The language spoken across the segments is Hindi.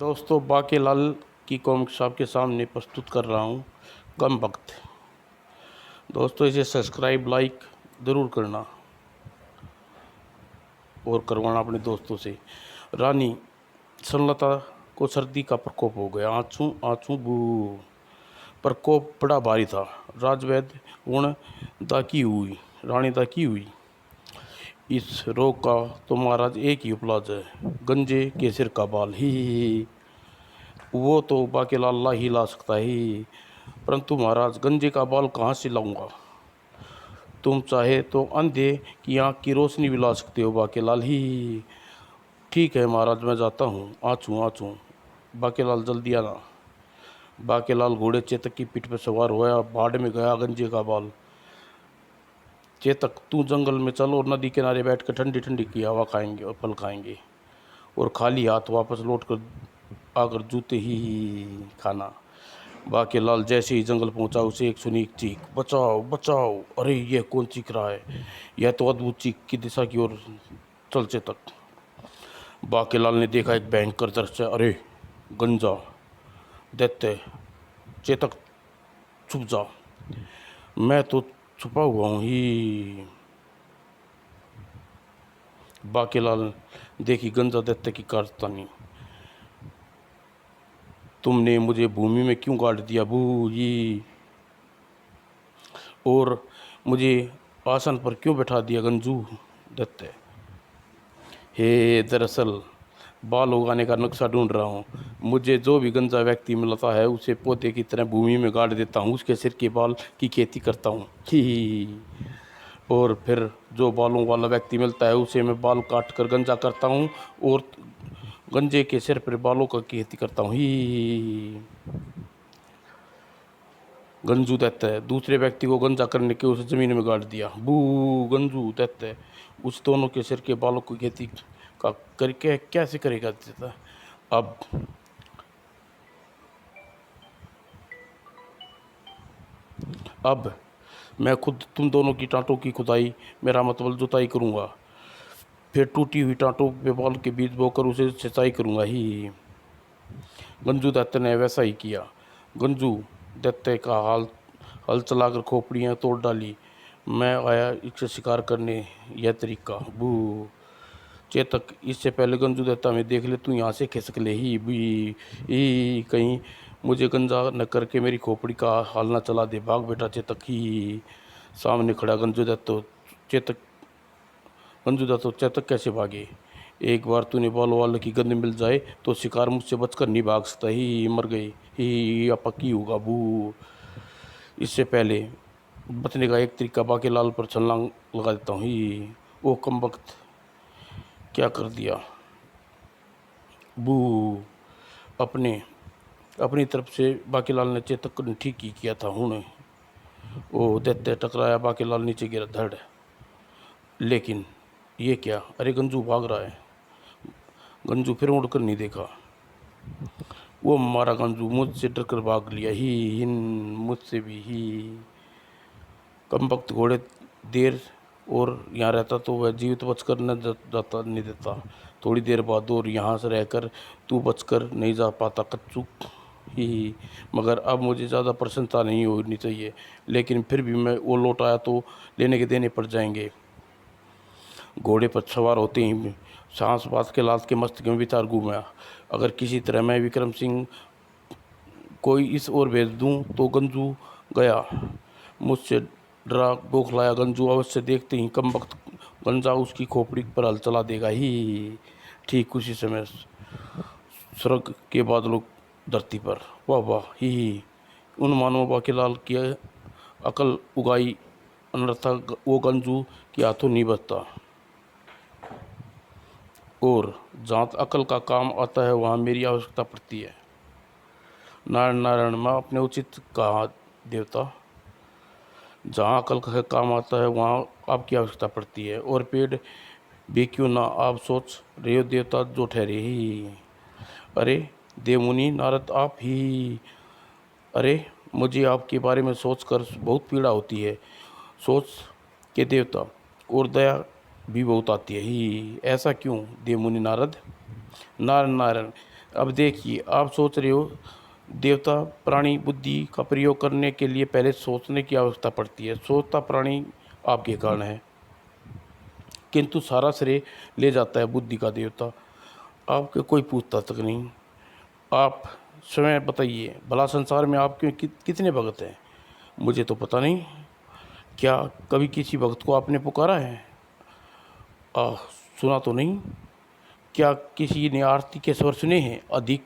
दोस्तों, बाकेलाल की कॉमिक्स आपके सामने प्रस्तुत कर रहा हूँ, कम वक्त। दोस्तों, इसे सब्सक्राइब लाइक ज़रूर करना और करवाना अपने दोस्तों से। रानी सनलता को सर्दी का प्रकोप हो गया। आँचू आँचू बू। प्रकोप बड़ा भारी था। राजवैद्य गुण दाकी हुई, रानी दाकी हुई। इस रोग का तो महाराज एक ही उपलाज है, गंजे के सिर का बाल। ही वो तो बाकेलाल ला ही ला सकता है, परंतु महाराज गंजे का बाल कहाँ से लाऊंगा? तुम चाहे तो अंधे की आँख की रोशनी भी ला सकते हो बाकेलाल। ही ठीक है महाराज, मैं जाता हूँ। आँचू आँचू। बाकेलाल जल्दी आना। बाकेलाल घोड़े चेतक की पीठ पर सवार हुआ, भाड़ में गया गंजे का बाल। चेतक, तू जंगल में चल और नदी किनारे बैठ कर ठंडी ठंडी की हवा खाएंगे और फल खाएंगे, और खाली हाथ वापस लौट कर आकर जूते ही खाना। बाकेलाल जैसे ही जंगल पहुंचा, उसे एक सुनी चीख, बचाओ बचाओ! अरे यह कौन चीख रहा है? यह तो अद्भुत चीख की दिशा की ओर चल चेतक। बाकेलाल ने देखा एक भयंकर दृश्य। अरे गंजा दैत्य! चेतक छुप जा, मैं तो छुपा हुआ हूँ ही। बाकेलाल देखी गंजा दैत्य की कारस्तानी। तुमने मुझे भूमि में क्यों गाड़ दिया बू जी, और मुझे आसन पर क्यों बैठा दिया गंजू दत्ते? हे, दरअसल बाल उगाने का नक्शा ढूंढ रहा हूँ। मुझे जो भी गंजा व्यक्ति मिलता है उसे पौधे की तरह भूमि में गाड़ देता हूँ, उसके सिर के बाल की खेती करता हूँ ही। और फिर जो बालों वाला व्यक्ति मिलता है उसे मैं बाल काट कर गंजा करता हूँ, और गंजे के सिर पर बालों का खेती करता हूँ ही। गंजू दैत्य है। दूसरे व्यक्ति को गंजा करने के उसे जमीन में गाड़ दिया। बू गंजू दैत्य है। उस दोनों के सिर के बालों की खेती का करके कैसे करेगा देता? अब मैं खुद तुम दोनों की टाँटों की खुदाई, मेरा मतलब जुताई करूँगा। फिर टूटी हुई टाँटों पे बाल के बीज बोकर उसे सिंचाई करूँगा ही। गंजू दैत्य ने वैसा ही किया। गंजू दैत्य का हल चलाकर खोपड़ियाँ तोड़ डाली। मैं आया इससे शिकार करने, यह तरीका। बू चेतक, इससे पहले गंजू दैत्य में देख ले, तू यहाँ से खिसक ले ही बी ही, कहीं मुझे गंजा न करके मेरी खोपड़ी का हाल न चला दे। भाग बेटा चेतक ही। सामने खड़ा गंजू दैत्य। चेतक गंजू दैत्य चेतक कैसे भागे? एक बार तूने बालों वाले की गंद मिल जाए तो शिकार मुझसे बचकर नहीं भाग सकता ही। मर गई ही, या पक्की होगा बू। इससे पहले बचने का एक तरीका, बाकेलाल पर छलांग लगा देता हूँ ही। ओ कम वक्त, क्या कर दिया बू। अपने अपनी तरफ से बाकेलाल ने चेतक ने ठीक ही किया था। हूँ ओ दैत्य टकराया, बाकेलाल नीचे गिरा धड़। लेकिन ये क्या? अरे गंजू भाग रहा है। गंजू फिर मुड़कर नहीं देखा। वो मारा गंजू मुझसे डरकर भाग लिया ही। हिन मुझसे भी ही। कम वक्त घोड़े देर और यहाँ रहता तो वह जीवित बचकर न जाता नहीं देता। थोड़ी देर बाद और यहाँ से रहकर तू बचकर नहीं जा पाता कच्चू ही। मगर अब मुझे ज़्यादा प्रसन्नता नहीं होनी चाहिए, लेकिन फिर भी मैं वो लौट आया तो लेने के देने पड़ जाएंगे। घोड़े पर सवार होते ही सांस बात के लाल के मस्तक में विचार घूमा। अगर किसी तरह मैं विक्रम सिंह कोई इस ओर भेज दूं तो गंजू गया। मुझसे डरा बौखलाया गंजू अवश्य देखते ही कम वक्त गंजा उसकी खोपड़ी पर हल चला देगा ही। ठीक उसी समय स्वर्ग के बादलों धरती पर, वाह वाह ही। उन मानव बाकेलाल की अकल उगाई अनर्था वो गंजू के हाथों नहीं बचता। और जहाँ अकल का काम आता है वहाँ मेरी आवश्यकता पड़ती है। नारायण नारायण, मैं अपने उचित कहा देवता। जहाँ अकल का काम आता है वहाँ आपकी आवश्यकता पड़ती है, और पेड़ भी क्यों ना आप सोच रहे हो देवता जो ठहरे ही। अरे देवमुनि नारद आप ही। अरे मुझे आपके बारे में सोचकर बहुत पीड़ा होती है। सोच के देवता और दया भी बहुत आती है ही। ऐसा क्यों देवमुनि नारद? नारायण नारायण, अब देखिए, आप सोच रहे हो देवता प्राणी बुद्धि का प्रयोग करने के लिए पहले सोचने की आवश्यकता पड़ती है। सोचता प्राणी आपके कारण है, किंतु सारा श्रेय ले जाता है बुद्धि का देवता। आपके कोई पूछता तक नहीं। आप स्वयं बताइए, भला संसार में आपके कितने भक्त हैं? मुझे तो पता नहीं। क्या कभी किसी भक्त को आपने पुकारा है? आ, सुना तो नहीं। क्या किसी ने आरती के स्वर सुने हैं? अधिक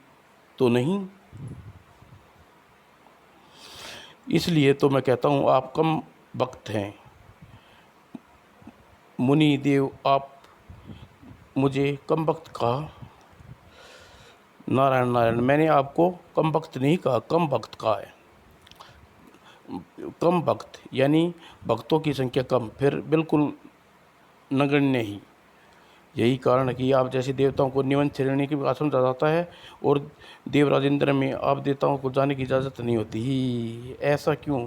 तो नहीं। इसलिए तो मैं कहता हूँ आप कम भक्त हैं। मुनि देव, आप मुझे कम भक्त कहा। नारायण नारायण, मैंने आपको कम भक्त नहीं कहा, कम भक्त कहा है। कम भक्त यानी भक्तों की संख्या कम, फिर बिल्कुल नगण्य ही। यही कारण है कि आप जैसे देवताओं को निमन श्रेणी की आसन जाता है और देवराज इंद्र में आप देवताओं को जाने की इजाज़त नहीं होती ही। ऐसा क्यों?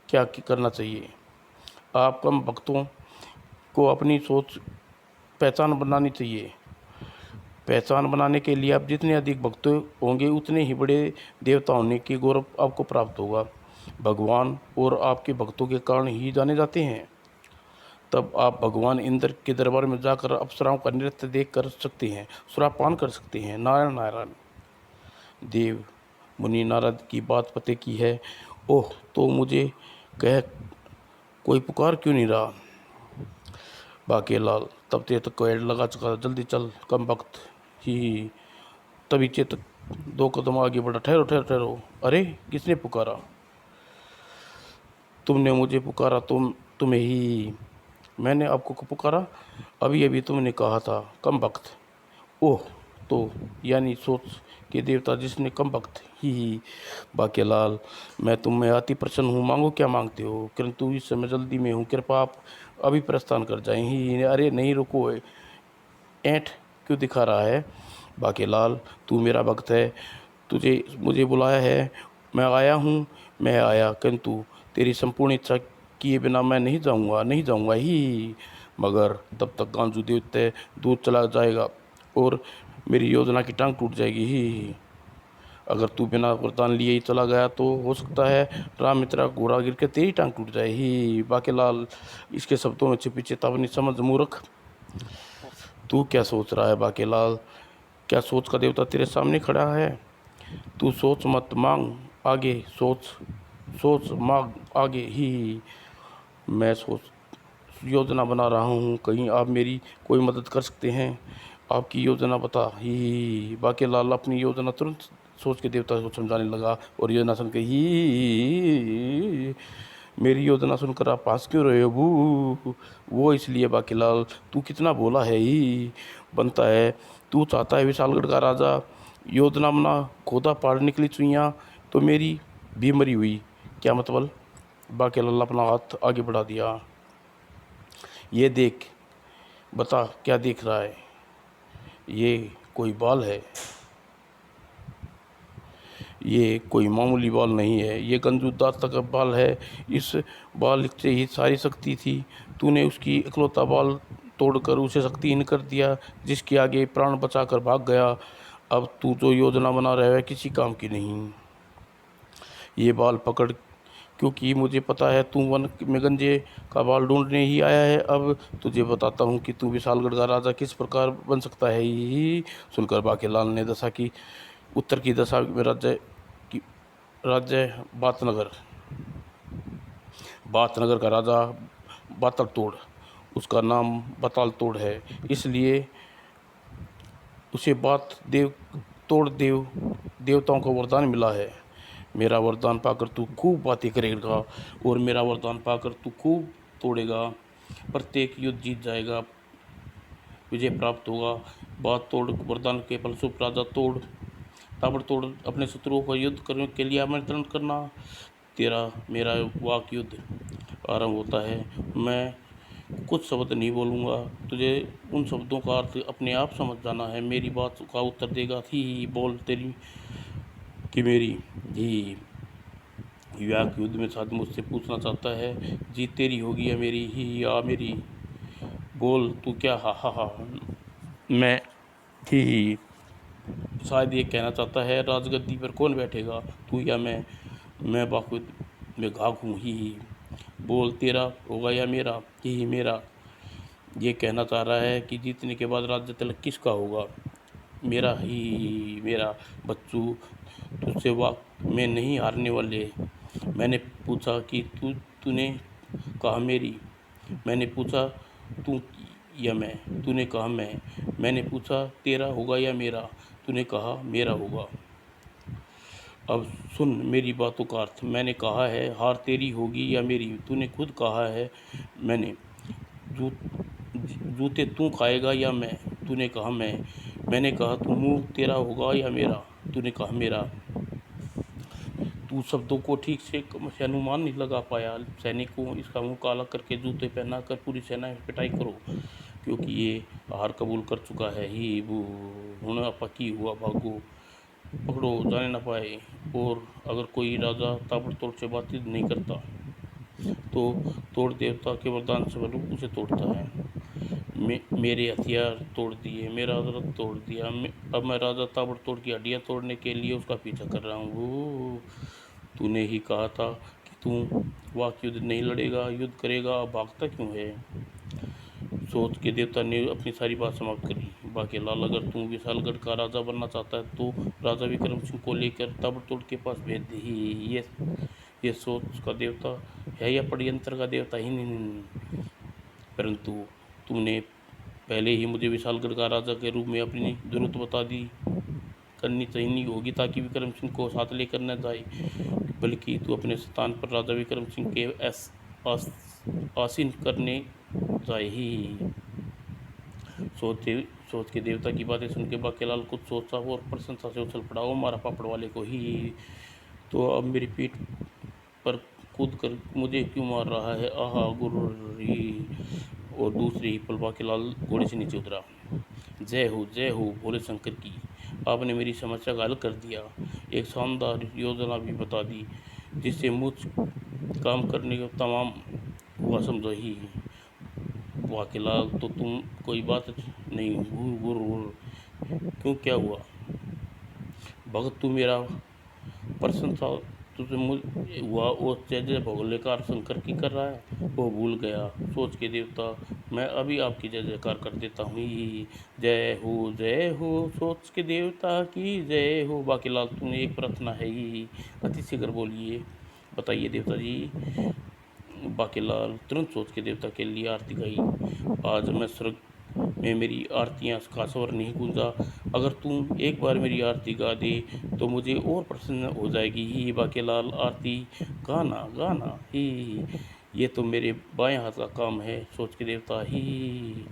क्या करना चाहिए? आप कम भक्तों को अपनी सोच पहचान बनानी चाहिए। पहचान बनाने के लिए आप जितने अधिक भक्त होंगे उतने ही बड़े देवता होने की गौरव आपको प्राप्त होगा। भगवान और आपके भक्तों के कारण ही जाने जाते हैं। तब आप भगवान इंद्र के दरबार में जाकर अप्सराओं का नृत्य देख कर सकते हैं, सुरापान कर सकते हैं। नारायण नारायण। देव मुनि नारद की बात पते की है। ओह, तो मुझे कह कोई पुकार क्यों नहीं रहा? बाके लाल, तब चेतक को ऐड लगा चुका, जल्दी चल कम वक्त ही। तभी चेतक 2 कदम आगे बढ़ा। ठहरो ठहरो ठहरो। अरे, किसने पुकारा? तुमने मुझे पुकारा। तुम्हें ही। मैंने आपको पुकारा? अभी अभी तुमने कहा था कम वक्त। ओह, तो यानी सोच के देवता जिसने कम वक्त ही। बाके लाल, मैं तुम में अति प्रसन्न हूँ। मांगो क्या मांगते हो, किंतु इस समय जल्दी में हूँ। कृपा आप अभी प्रस्थान कर जाएं ही। अरे नहीं, रुको। ऐंठ क्यों दिखा रहा है? बाके लाल, तू मेरा भक्त है, तुझे मुझे बुलाया है, मैं आया हूँ। मैं आया, किंतु तेरी संपूर्ण इच्छा किए बिना मैं नहीं जाऊँगा, नहीं जाऊँगा ही। मगर तब तक गांजू देवते दूर चला जाएगा और मेरी योजना की टांग टूट जाएगी ही। अगर तू बिना वरदान लिए ही चला गया तो हो सकता है राम मित्रा घोड़ा गिर के तेरी टांग टूट जाए ही। बाके लाल, इसके शब्दों में छिपी चेतावनी समझ मूर्ख। तू क्या सोच रहा है बाके लाल? क्या सोच का देवता तेरे सामने खड़ा है? तू सोच मत, मांग आगे। सोच सोच मांग आगे ही। मैं सोच योजना बना रहा हूँ, कहीं आप मेरी कोई मदद कर सकते हैं? आपकी योजना बता ही। बाके लाल अपनी योजना तुरंत सोच के देवता को समझाने लगा और योजना सुन के ही। मेरी योजना सुनकर आप पास क्यों रहे हो बू? वो इसलिए बाके लाल, तू कितना बोला है ही। बनता है तू चाहता है विशालगढ़ का राजा। योजना बना, खोदा पार निकली चुईयाँ तो मेरी भी मरी हुई। क्या मतलब? बाके लाल अपना हाथ आगे बढ़ा दिया। ये देख, बता क्या देख रहा है? ये कोई बाल है? ये कोई मामूली बाल नहीं है, ये गंजूदार तक बाल है। इस बाल से ही सारी शक्ति थी। तूने उसकी इकलौता बाल तोड़कर उसे शक्तिहीन कर दिया, जिसके आगे प्राण बचाकर भाग गया। अब तू जो योजना बना रहा है किसी काम की नहीं। ये बाल पकड़, क्योंकि मुझे पता है तू वन में गंजे का बाल ढूंढने ही आया है। अब तुझे बताता हूँ कि तू विशालगढ़ का राजा किस प्रकार बन सकता है ही। सुनकर बाके लाल ने दशा की उत्तर की दशा में राज्य बातनगर, बातनगर का राजा बातल तोड़, उसका नाम बताल तोड़ है, इसलिए उसे बात देव तोड़ देवताओं का वरदान मिला है। मेरा वरदान पाकर तू खूब बातें करेगा और मेरा वरदान पाकर तू खूब तोड़ेगा। प्रत्येक युद्ध जीत जाएगा, विजय प्राप्त होगा। बात तोड़ वरदान के फलस्वरूप राजा तोड़ ताबड़तोड़ अपने शत्रुओं का युद्ध करने के लिए आमंत्रण करना। तेरा मेरा वाक युद्ध आरंभ होता है। मैं कुछ शब्द नहीं बोलूँगा, तुझे उन शब्दों का अर्थ अपने आप समझ जाना है। मेरी बात का उत्तर देगा थी बोल तेरी कि मेरी ही। वाक युद्ध में साथ मुझसे पूछना चाहता है, जीत तेरी होगी या मेरी ही? या मेरी? बोल तू क्या? हा हा हा। मैं ही। शायद ये कहना चाहता है राजगद्दी पर कौन बैठेगा, तू या मैं बाखुद में घाघ हूँ ही। बोल तेरा होगा या मेरा, ही मेरा। ये कहना चाह रहा है कि जीतने के बाद राज्य तिलक किसका होगा, मेरा ही मेरा। बच्चू तुझसे वाक में नहीं हारने वाले। मैंने पूछा कि तूने कहा मेरी। मैंने पूछा तू या मैं, तूने कहा मैं। मैंने पूछा तेरा होगा या मेरा, तूने कहा मेरा होगा। अब सुन मेरी बातों का अर्थ। मैंने कहा है हार तेरी होगी या मेरी, तूने खुद कहा है मैंने। जू जूते तू खाएगा या मैं, तूने कहा मैं। मैंने कहा तू मुँह तेरा होगा या मेरा, तूने कहा मेरा। तू शब्दों को ठीक से अनुमान नहीं लगा पाया। सैनिक को इसका मुंह काला करके जूते पहना कर पूरी सेना में पिटाई करो, क्योंकि ये हार कबूल कर चुका है ही। वो हुन पकी हुआ भागो, पकड़ो जाने ना पाए। और अगर कोई राजा ताबड़तोड़ से बातचीत नहीं करता तो तोड़ देवता के वरदान से स्वरूप उसे तोड़ता है। मेरे हथियार तोड़ दिए, मेरा रथ तोड़ दिया। अब मैं राजा ताबड़तोड़ की हड्डियाँ तोड़ने के लिए उसका पीछा कर रहा हूँ। वो तूने ही कहा था कि तू वाक युद्ध नहीं लड़ेगा, युद्ध करेगा, अब भागता क्यों है। सोच के देवता ने अपनी सारी बात समाप्त करी। बाकी लाल अगर तू विशालगढ़ का राजा बनना चाहता है तो राजा विक्रम सिंह को लेकर ताबड़तोड़ के पास भेज दे ही। ये सोच का देवता है या षड्यंत्र का देवता ही नहीं, परंतु तूने पहले ही मुझे विशालगढ़ का राजा के रूप में अपनी जरूरत बता दी करनी चाहिए होगी, ताकि विक्रम सिंह को साथ लेकर न जाए, बल्कि तू अपने स्थान पर राजा विक्रम सिंह के आसीन करने जाए ही। सोच के देवता की बातें सुन के बाकेलाल कुछ सोचा और प्रशंसा से उछल पड़ा। ओ मारा पापड़ वाले को ही, तो अब मेरी पीठ पर कूद कर मुझे क्यों मार रहा है, आहा गुर्री। और दूसरे ही पल बाकेलाल घोड़े से नीचे उतरा। जय हो भोले शंकर की, आपने मेरी समस्या का हल कर दिया, एक शानदार योजना भी बता दी जिससे मुझ काम करने का तमाम हुआ समझो ही। बाकेलाल तो तुम कोई बात नहीं, गुर गुर गुर। क्यों क्या हुआ भगत, तू मेरा प्रशंसा तुझे हुआ और जय भोले का शंकर की कर रहा है, वो भूल गया। सोच के देवता मैं अभी आपकी जय जयकार कर देता हूँ। जय हो सोच के देवता की जय हो। बाकीलाल तूने एक प्रार्थना है ही, अति शीघ्र बोलिए, बताइए देवता जी। बाकीलाल तुरंत सोच के देवता के लिए आरती गाई। आज मैं स्वर्ग में मेरी आरतियाँ का स्वर नहीं गूंजा, अगर तुम एक बार मेरी आरती गा दे तो मुझे और प्रसन्न हो जाएगी ही। बाकेलाल आरती गाना गाना ही, ये तो मेरे बाएं हाथ का काम है, सोच के देवता ही।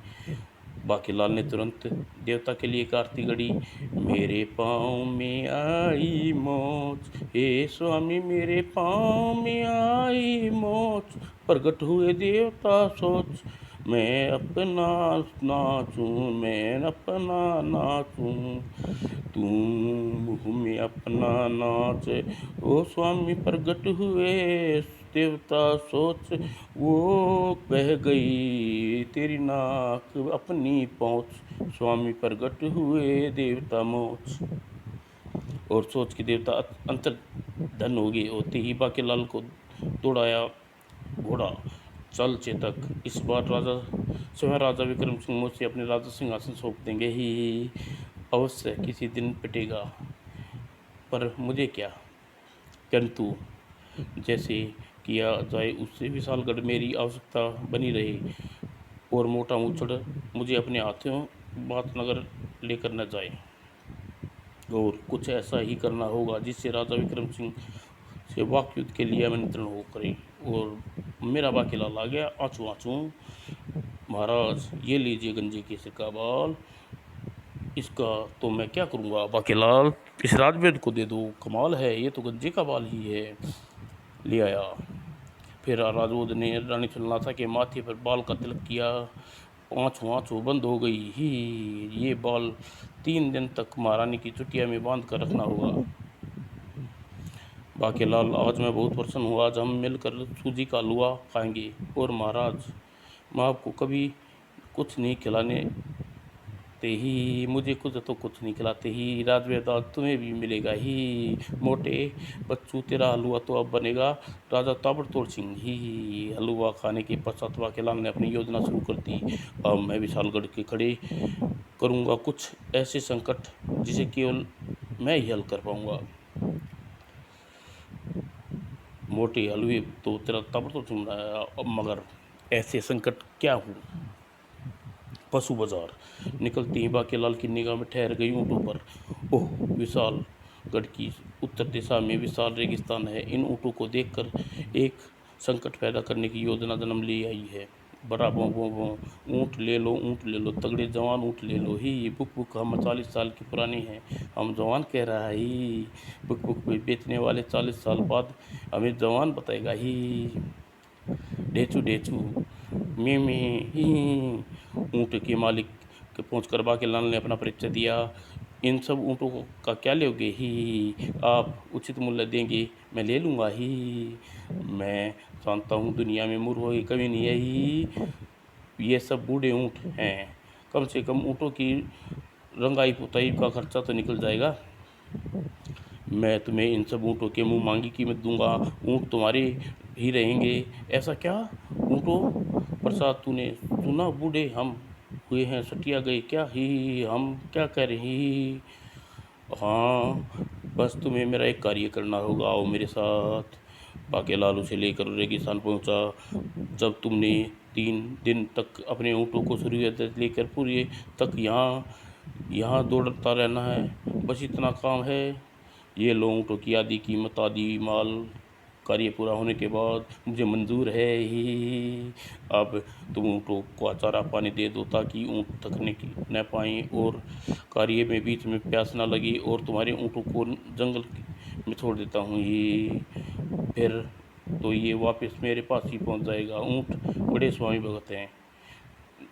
बाकेलाल ने तुरंत देवता के लिए एक आरती गढ़ी। मेरे पाँव में आई मोच, हे स्वामी मेरे पाँव में आई मोच, प्रगट हुए देवता सोच, मैं अपना नाचूं, मैं अपना नाचूं, तू मुँह में अपना नाच। ओ स्वामी प्रगट हुए देवता सोच, वो बह गई तेरी नाक अपनी पहुँच, स्वामी प्रगट हुए देवता मोच। और सोच के देवता अंतर धन हो गए होते ही बाकेलाल को दौड़ाया घोड़ा। चल चेतक, इस बार स्वयं राजा विक्रम सिंह मुझसे अपने राजा सिंहासन सौंप देंगे ही, अवश्य किसी दिन पिटेगा, पर मुझे क्या, किंतु जैसे किया जाए उससे विशालगढ़ मेरी आवश्यकता बनी रहे और मोटा मुचड़ मुझे अपने हाथों बातनगर लेकर न जाए। और कुछ ऐसा ही करना होगा जिससे राजा विक्रम सिंह से वाक युद्ध के लिए आमंत्रण हो करे। और मेरा बाकेलाल आ गया, आँचू आँचू। महाराज ये लीजिए गंजे केसर का बाल, इसका तो मैं क्या करूँगा बाकेलाल, इस राजवेद को दे दो, कमाल है, ये तो गंजे का बाल ही है। ले आया। फिर राजवोद ने रानी सुलनाथा के माथे पर बाल का तिलक किया। आँचू आँचू बंद हो गई ही। ये बाल 3 दिन तक महारानी की चुटिया में बांध कर रखना होगा। बाकेलाल आज मैं बहुत प्रसन्न हूँ, आज हम मिलकर सूजी का हलवा खाएंगे। और महाराज मैं आपको कभी कुछ नहीं खिलाने ते ही, मुझे खुद तो कुछ नहीं खिलाते ही, राजवेदांत तुम्हें भी मिलेगा ही, मोटे बच्चू तेरा हलवा तो अब बनेगा राजा ताबड़तोड़ सिंह ही। हलवा खाने के पश्चात वाकेलाल ने अपनी योजना शुरू कर दी। अब मैं विशालगढ़ के खड़े करूँगा कुछ ऐसे संकट जिसे केवल मैं ही हल कर पाऊँगा। मोटे हलवे तो तेरा ताबड़तोड़ सिंह बनाया, अब मगर ऐसे संकट क्या हूँ। पशु बाजार निकलते ही बाकेलाल की निगाह में ठहर गई ऊँटों पर। ओह, विशाल गढ़ की उत्तर दिशा में विशाल रेगिस्तान है। इन ऊँटों को देखकर एक संकट पैदा करने की योजना जन्म ले आई है। बड़ा बो बो बो, ऊँट ले लो, ऊँट ले लो, तगड़े जवान ऊँट ले लो ही, बुक बुक हम 40 साल के पुराने हैं, हम जवान कह रहा है ही, बुक बुक बेचने वाले 40 साल बाद हमें जवान बताएगा ही। ढेचू ढेचू में ही। ऊँट के मालिक के पहुंचकर बाकेलाल ने अपना परिचय दिया। इन सब ऊँटों का क्या लोगे ही, आप उचित मूल्य देंगे मैं ले लूँगा ही। मैं जानता हूँ दुनिया में मूर्खों की कमी नहीं है ही, ये सब बूढ़े ऊँट हैं, कम से कम ऊँटों की रंगाई पुताई का खर्चा तो निकल जाएगा। मैं तुम्हें इन सब ऊँटों के मुँह मांगी कीमत दूंगा, ऊँट तुम्हारे ही रहेंगे। ऐसा क्या ऊँटों प्रसाद, तूने सुना बूढ़े हम हुए हैं सटिया गए क्या ही, हम क्या कह रहे ही। हाँ, बस तुम्हें मेरा एक कार्य करना होगा, आओ मेरे साथ। बाकेलाल उसे लेकर रेगिस्तान पहुंचा। जब तुमने 3 दिन तक अपने ऊँटों को सूर्योदय लेकर पूरे तक यहाँ दौड़ता रहना है, बस इतना काम है। ये लो ऊँटों की आधी कीमत, आधी माल, कार्य पूरा होने के बाद मुझे मंजूर है ही। अब तुम ऊँटों को चारा पानी दे दो ताकि ऊँट थकने न पाएँ और कार्य में बीच में प्यास न लगे, और तुम्हारे ऊँटों को जंगल में छोड़ देता हूँ ही, फिर तो ये वापस मेरे पास ही पहुँच जाएगा। ऊँट बड़े स्वामी भगत हैं,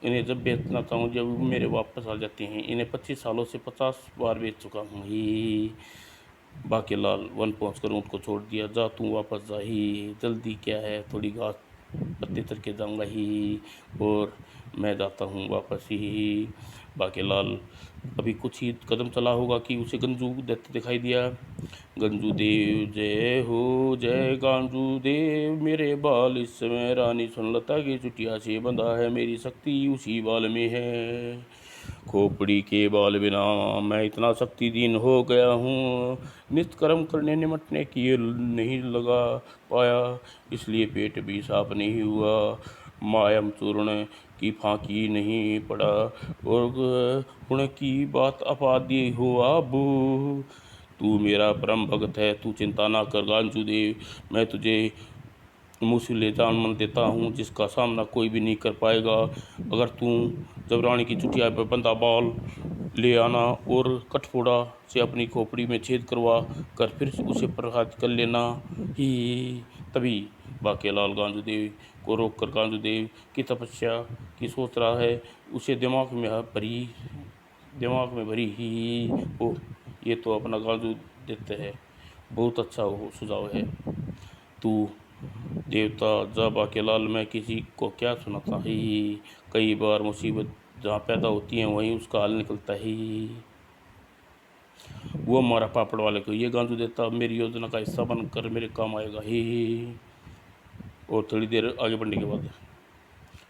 इन्हें जब बेचना चाहूँ जब मेरे वापस आ जाते हैं। इन्हें 25 सालों से 50 बार बेच चुका हूँ ही। बाकेलाल वन पहुंचकर ऊँट को छोड़ दिया। जा तू वापस जा ही, जल्दी क्या है, थोड़ी घास पत्ते चर के जाऊँगा ही, और मैं जाता हूँ वापस ही। बाकेलाल अभी कुछ ही कदम चला होगा कि उसे गंजू दैत्य दिखाई दिया। गंजू देव जय हो, जय गांजू देव, मेरे बाल इस समय रानी सुनलता की चुटिया से बंधा है, मेरी शक्ति उसी बाल में है। खोपड़ी के बाल बिना मैं इतना शक्तिहीन हो गया हूँ, नित्य करने निमटने की नहीं लगा पाया, इसलिए पेट भी साफ नहीं हुआ, मायम चूर्ण की फांकी नहीं पड़ा, और गुण की बात अपादी हुआ बू। तू मेरा परम भगत है, तू चिंता ना कर गांजू देव, मैं तुझे मूसले जान मन देता हूँ जिसका सामना कोई भी नहीं कर पाएगा। अगर तू जब रानी की चुटिया पर बंधा बाल ले आना और कठफोड़ा से अपनी खोपड़ी में छेद करवा कर फिर उसे प्रहार कर लेना ही। तभी बाकेलाल गांजूदेव को रोककर गांजूदेव की तपस्या की सोच रहा है, उसे दिमाग में भरी ही। ओह, ये तो अपना गांजू देते हैं, बहुत अच्छा सुझाव है। तू देवता जा बाकेलाल, मैं किसी को क्या सुनाता ही, कई बार मुसीबत जहाँ पैदा होती है वहीं उसका हल निकलता ही। वो हमारा पापड़ वाले को ये गांजू देता, अब मेरी योजना का हिस्सा बनकर मेरे काम आएगा ही। और थोड़ी देर आगे बढ़ने के बाद,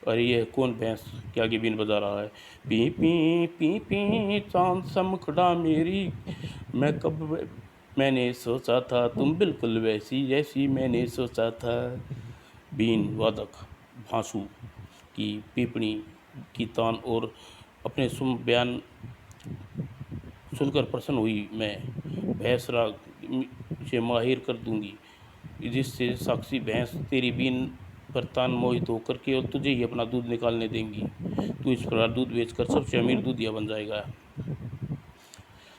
अरे ये कौन भैंस के आगे बीन बजा रहा है, पी पी पी पी चांद समखड़ा मेरी, मैंने सोचा था तुम बिल्कुल वैसी जैसी मैंने सोचा था। बीन वादक भांसू की पीपणी की तान और अपने बयान सुनकर प्रसन्न हुई। मैं भैंस राग से माहिर कर दूंगी, जिससे साक्षी भैंस तेरी बीन पर तान मोहित होकर केवल तुझे ही अपना दूध निकालने देंगी। तू इस प्रकार दूध बेचकर सबसे अमीर दूधिया बन जाएगा।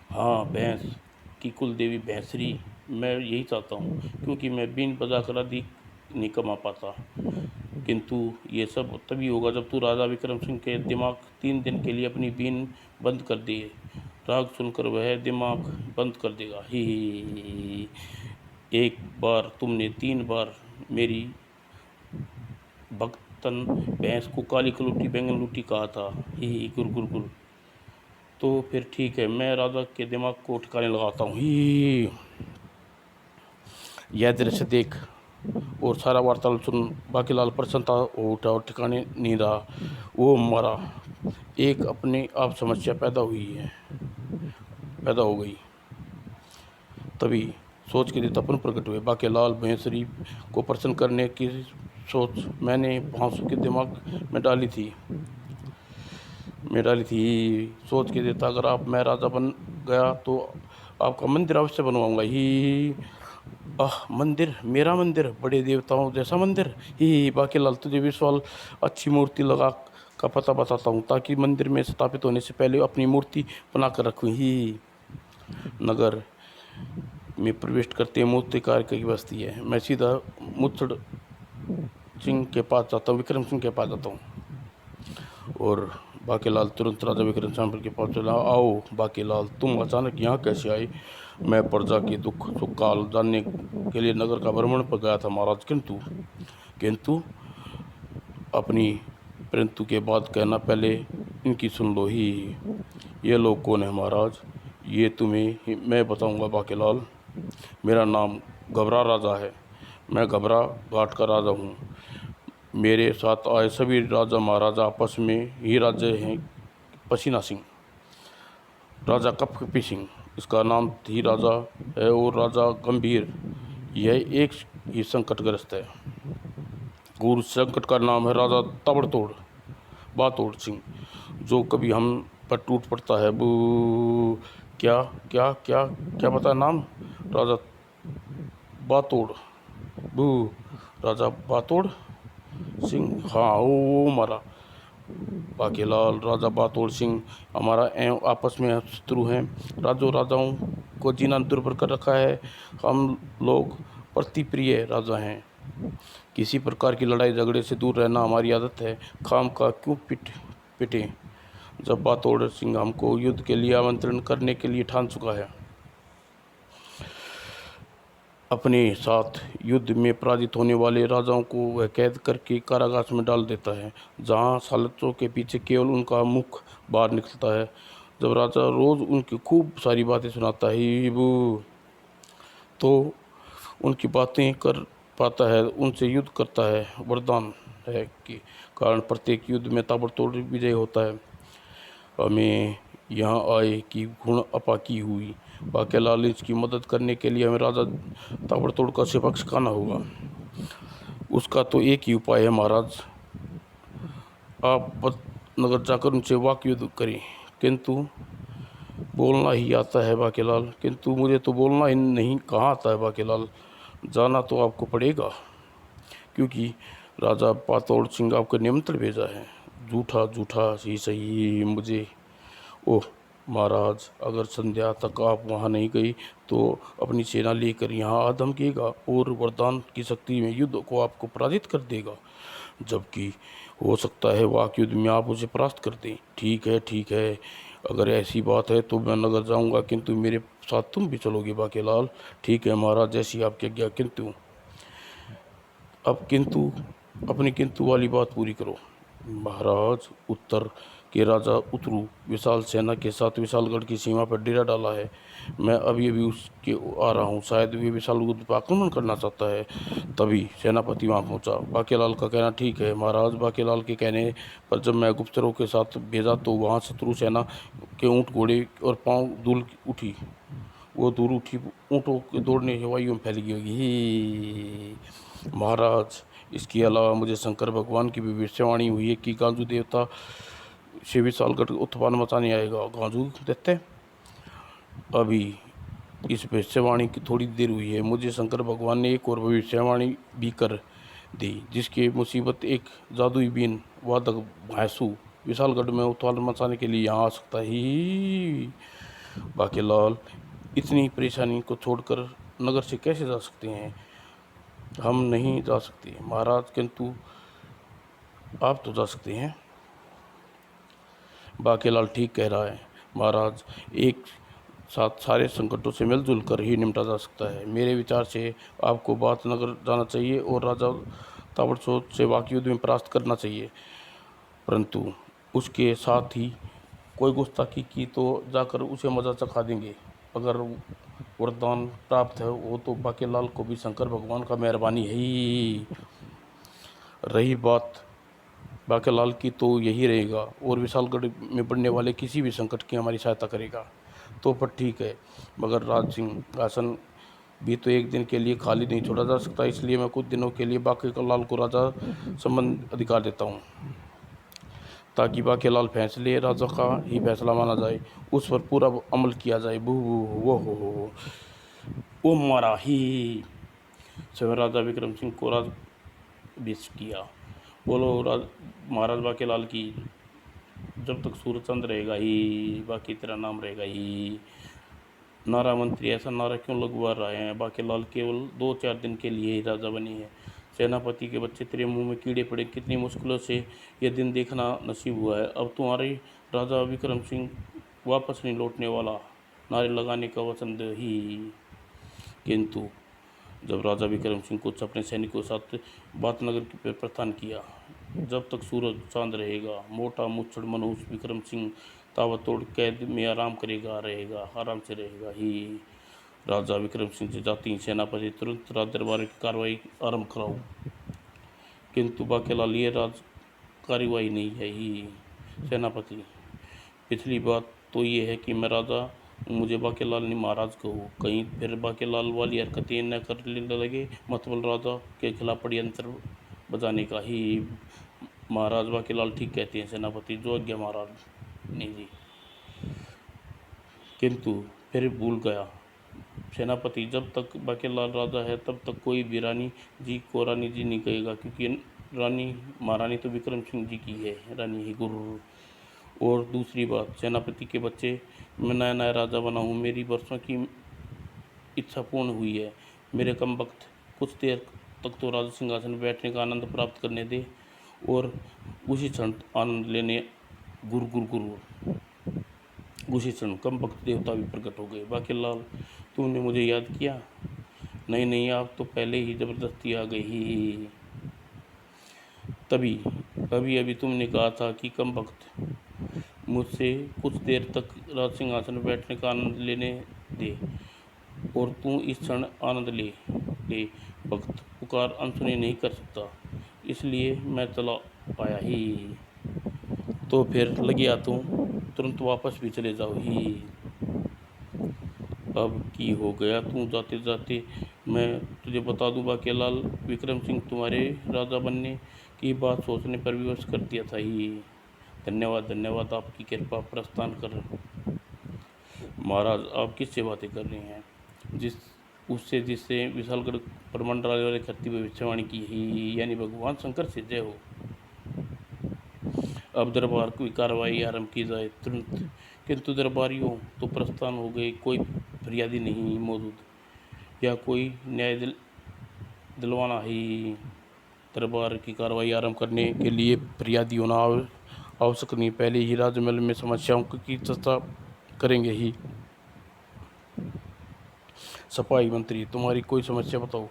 हाँ, भैंस की कुल देवी भैंसरी, मैं यही चाहता हूँ, क्योंकि मैं बीन बजा कर अधिक नहीं कमा पाता। किंतु ये सब तभी होगा जब तू राजा विक्रम सिंह के दिमाग 3 दिन के लिए अपनी बीन बंद कर दे। राग सुनकर वह दिमाग बंद कर देगा ही। एक बार तुमने 3 बार मेरी भक्तन भैंस को काली कलूटी बैंगन लूटी कहा था ही। गुर गुर गुर। तो फिर ठीक है, मैं राजा के दिमाग को ठिकाने लगाता हूँ। ही यह दृश्य देख और सारा वार्तालाप सुन बाकीलाल प्रसन्न था, उठा और ठिकाने नहीं रहा। वो हमारा एक अपने आप समस्या पैदा हो गई। तभी सोच के देवतापन प्रकट हुए। बाकीलाल महेश्वरी को प्रसन्न करने की सोच मैंने भांसू के दिमाग में डाली थी। सोच के देता, अगर आप मैं राजा बन गया तो आपका मंदिर अवश्य बनवाऊंगा। ही मंदिर, मेरा मंदिर, बड़े देवताओं जैसा मंदिर। ही बाकीलाल, तुझे विशाल अच्छी मूर्ति लगा का पता बताता हूँ, ताकि मंदिर में स्थापित होने से पहले अपनी मूर्ति बना कर रखूँ। ही नगर में प्रवेश करते मूर्तिकार की बस्ती है। मैं सीधा मुत्सड़ सिंह के पास जाता हूँ, विक्रम सिंह के पास जाता हूँ। और बाकीलाल तुरंत राजा विक्रम सिंह के पास चला। आओ बाकीलाल, तुम अचानक यहाँ कैसे आए? मैं प्रजा के दुख सुख काल जानने के लिए नगर का भ्रमण पर गया था महाराज, किंतु अपनी परंतु के बाद कहना पहले इनकी सुन लो। ही ये लोग कौन है महाराज? ये तुम्हें मैं बताऊंगा बाकीलाल। मेरा नाम घबरा राजा है। मैं घबरा घाट का राजा हूँ। मेरे साथ आए सभी राजा महाराजा आपस में ही राज्य हैं। पसीना सिंह, राजा कपकपी सिंह, इसका नाम ही राजा है, और राजा गंभीर, यह एक ही संकटग्रस्त है। गुरु संकट का नाम है राजा ताबड़तोड़ बातोड़ सिंह, जो कभी हम पर टूट पड़ता है। बू क्या क्या क्या क्या बता नाम? राजा बातोड़। बू राजा बातोड़ सिंह, हाँ वो मारा। बाकीलाल, राजा बातोड़ सिंह हमारा एवं आपस में शत्रु हैं। राजाओं को जीना दुर्भर कर रखा है। हम लोग प्रतिप्रिय राजा हैं। किसी प्रकार की लड़ाई झगड़े से दूर रहना हमारी आदत है। खाम का क्यों पिटे जब बातोड़ सिंह हमको युद्ध के लिए आमंत्रण करने के लिए ठान चुका है। अपने साथ युद्ध में पराजित होने वाले राजाओं को वह कैद करके कारागार में डाल देता है, जहां सालचों के पीछे केवल उनका मुख बाहर निकलता है। जब राजा रोज उनकी खूब सारी बातें सुनाता है, वो तो उनकी बातें कर पाता है, उनसे युद्ध करता है। वरदान है कि कारण प्रत्येक युद्ध में ताबड़तोड़ विजय होता है। हमें यहाँ आए कि गुण अपाकी हुई। बाकीलाल, इसकी मदद करने के लिए हमें राजा ताबड़तोड़ का से पक्ष खाना होगा। उसका तो एक ही उपाय है महाराज, आप नगर जाकर उनसे वाक युद्ध करें। किंतु बोलना ही आता है बाकीलाल, किंतु मुझे तो बोलना ही नहीं कहाँ आता है बाकीलाल। जाना तो आपको पड़ेगा, क्योंकि राजा बातोड़ सिंह आपको निमंत्रण भेजा है। झूठा झूठा ही सही मुझे। ओह महाराज, अगर संध्या तक आप वहाँ नहीं गई तो अपनी सेना लेकर यहाँ आ धमकेगा और वरदान की शक्ति में युद्ध को आपको पराजित कर देगा, जबकि हो सकता है वाक युद्ध में आप उसे परास्त कर दें। ठीक है, अगर ऐसी बात है तो मैं नगर जाऊंगा, किंतु मेरे साथ तुम भी चलोगे बाकीलाल? ठीक है महाराज, जैसी आपकी आज्ञा। किंतु अपनी किंतु वाली बात पूरी करो। महाराज, उत्तर के राजा उतरू विशाल सेना के साथ विशालगढ़ की सीमा पर डेरा डाला है। मैं अभी उसके आ रहा हूँ। शायद वे विशालगढ़ पर आक्रमण करना चाहता है। तभी सेनापति वहाँ पहुँचा। बाकीलाल का कहना ठीक है महाराज। बाकीलाल के कहने पर जब मैं गुप्तचरों के साथ भेजा तो वहाँ शत्रु सेना के ऊँट घोड़े और पाँव धूल उठी। ऊँटों के दौड़ने से वायु में फैली गई। महाराज, इसके अलावा मुझे शंकर भगवान की भी भविष्यवाणी हुई है कि गांजू देवता से विशालगढ़ उत्पान मचाने आएगा। गांजू देते अभी इस भविष्यवाणी की थोड़ी देर हुई है, मुझे शंकर भगवान ने एक और भविष्यवाणी भी कर दी, जिसकी मुसीबत एक जादुई बीन वादक भैंसू विशालगढ़ में उत्पान मचाने के लिए यहाँ आ सकता ही। बाकीलाल, इतनी परेशानी को छोड़कर नगर से कैसे जा सकते हैं? हम नहीं जा सकते महाराज, किंतु आप तो जा सकते हैं। बाकीलाल ठीक कह रहा है महाराज, एक साथ सारे संकटों से मिलजुल कर ही निपटा जा सकता है। मेरे विचार से आपको बात नगर जाना चाहिए और राजा ताबड़तोड़ से वाक युद्ध में परास्त करना चाहिए, परंतु उसके साथ ही कोई गुस्ताखी की तो जाकर उसे मजा चखा देंगे। अगर वरदान प्राप्त है वो तो बाकेलाल को भी शंकर भगवान का मेहरबानी है ही। रही बात बाकेलाल की तो यही रहेगा और विशालगढ़ में पड़ने वाले किसी भी संकट की हमारी सहायता करेगा तो पर ठीक है, मगर राज सिंह आसन भी तो एक दिन के लिए खाली नहीं छोड़ा जा सकता, इसलिए मैं कुछ दिनों के लिए बाकेलाल को राजा संबंध अधिकार देता हूँ ताकि बाकेलाल फैसले राजा का ही फैसला माना जाए, उस पर पूरा अमल किया जाए। बू वो हो वो मारा ही स्वयं राजा विक्रम सिंह को राज किया। बोलो महाराज बाकेलाल की। जब तक सूरज चंद रहेगा ही बाकी तेरा नाम रहेगा ही। नारा मंत्री ऐसा नारा क्यों लगवा रहे हैं? बाकेलाल केवल 2-4 दिन के लिए ही राजा बनी है। सेनापति के बच्चे तेरे मुंह में कीड़े पड़े, कितनी मुश्किलों से यह दिन देखना नसीब हुआ है। अब तुम्हारे राजा विक्रम सिंह वापस नहीं लौटने वाला, नारे लगाने का वचन दे ही। किंतु जब राजा विक्रम सिंह कुछ अपने सैनिकों के साथ बातनगर पर प्रस्थान किया, जब तक सूरज चांद रहेगा मोटा मुच्छड़ मनुष्य विक्रम सिंह ताबड़तोड़ कैद में आराम करेगा रहेगा, आराम से रहेगा ही। राजा विक्रम सिंह से जाती सेनापति तुरंत राज दरबार की कार्रवाई आरंभ कराओ। किंतु बाकेलाल ये राज कार्रवाई नहीं है ही सेनापति। पिछली बात तो ये है कि मैं राजा मुझे बाकेलाल ने महाराज कहो, कहीं फिर बाकेलाल वाली हरकतें न कर लगे, मतलब राजा के खिलाफ षड्यंत्र बजाने का ही। महाराज बाकेलाल ठीक कहते हैं सेनापति, जो आज्ञा महाराज। नहीं जी। किंतु फिर भूल गया सेनापति, जब तक बाकेलाल राजा है तब तक कोई भी रानी जी को रानी जी नहीं कहेगा, क्योंकि रानी महारानी तो विक्रम सिंह जी की है, रानी ही गुरु। और दूसरी बात, सेनापति के बच्चे मैं नया नया राजा बना हूँ, मेरी वर्षों की इच्छा पूर्ण हुई है। मेरे कम वक्त कुछ देर तक तो राजा सिंहासन में बैठने का आनंद प्राप्त करने दे, और उसी क्षण आनंद लेने गुरु गुरु गुरु उसी क्षण कम वक्त देवता भी प्रकट हो गए। बाकेलाल तुमने मुझे याद किया? नहीं नहीं, आप तो पहले ही जबरदस्ती आ गई ही। तभी अभी तुमने कहा था कि कम वक्त मुझसे कुछ देर तक राज सिंहासन में बैठने का आनंद लेने दे, और तू इस क्षण आनंद ले ले। भक्त पुकार अनसुनी नहीं कर सकता, इसलिए मैं चला आया ही। तो फिर लगे हाथों तुरंत वापस भी चले जाओ ही। अब की हो गया तू जाते जाते। मैं तुझे बता दूं बाकेलाल, विक्रम सिंह तुम्हारे राजा बनने की बात सोचने पर विवश कर दिया था ही। धन्यवाद धन्यवाद, आपकी कृपा। प्रस्थान कर। महाराज आप किससे बातें कर रहे हैं? जिससे विशालगढ़ प्रमंडल वाले करती भविष्यवाणी की ही, यानी भगवान शंकर से। जय हो। अब दरबार की कार्रवाई आरंभ की जाए तुरंत। किंतु दरबारियों तो प्रस्थान हो गए, कोई फरियादी नहीं मौजूद, या कोई न्याय दिलवाना ही। दरबार की कार्रवाई आरंभ करने के लिए फरियादी होना आवश्यक नहीं, पहले ही राजमहल में समस्याओं की चर्चा करेंगे ही। सफाई मंत्री, तुम्हारी कोई समस्या बताओ।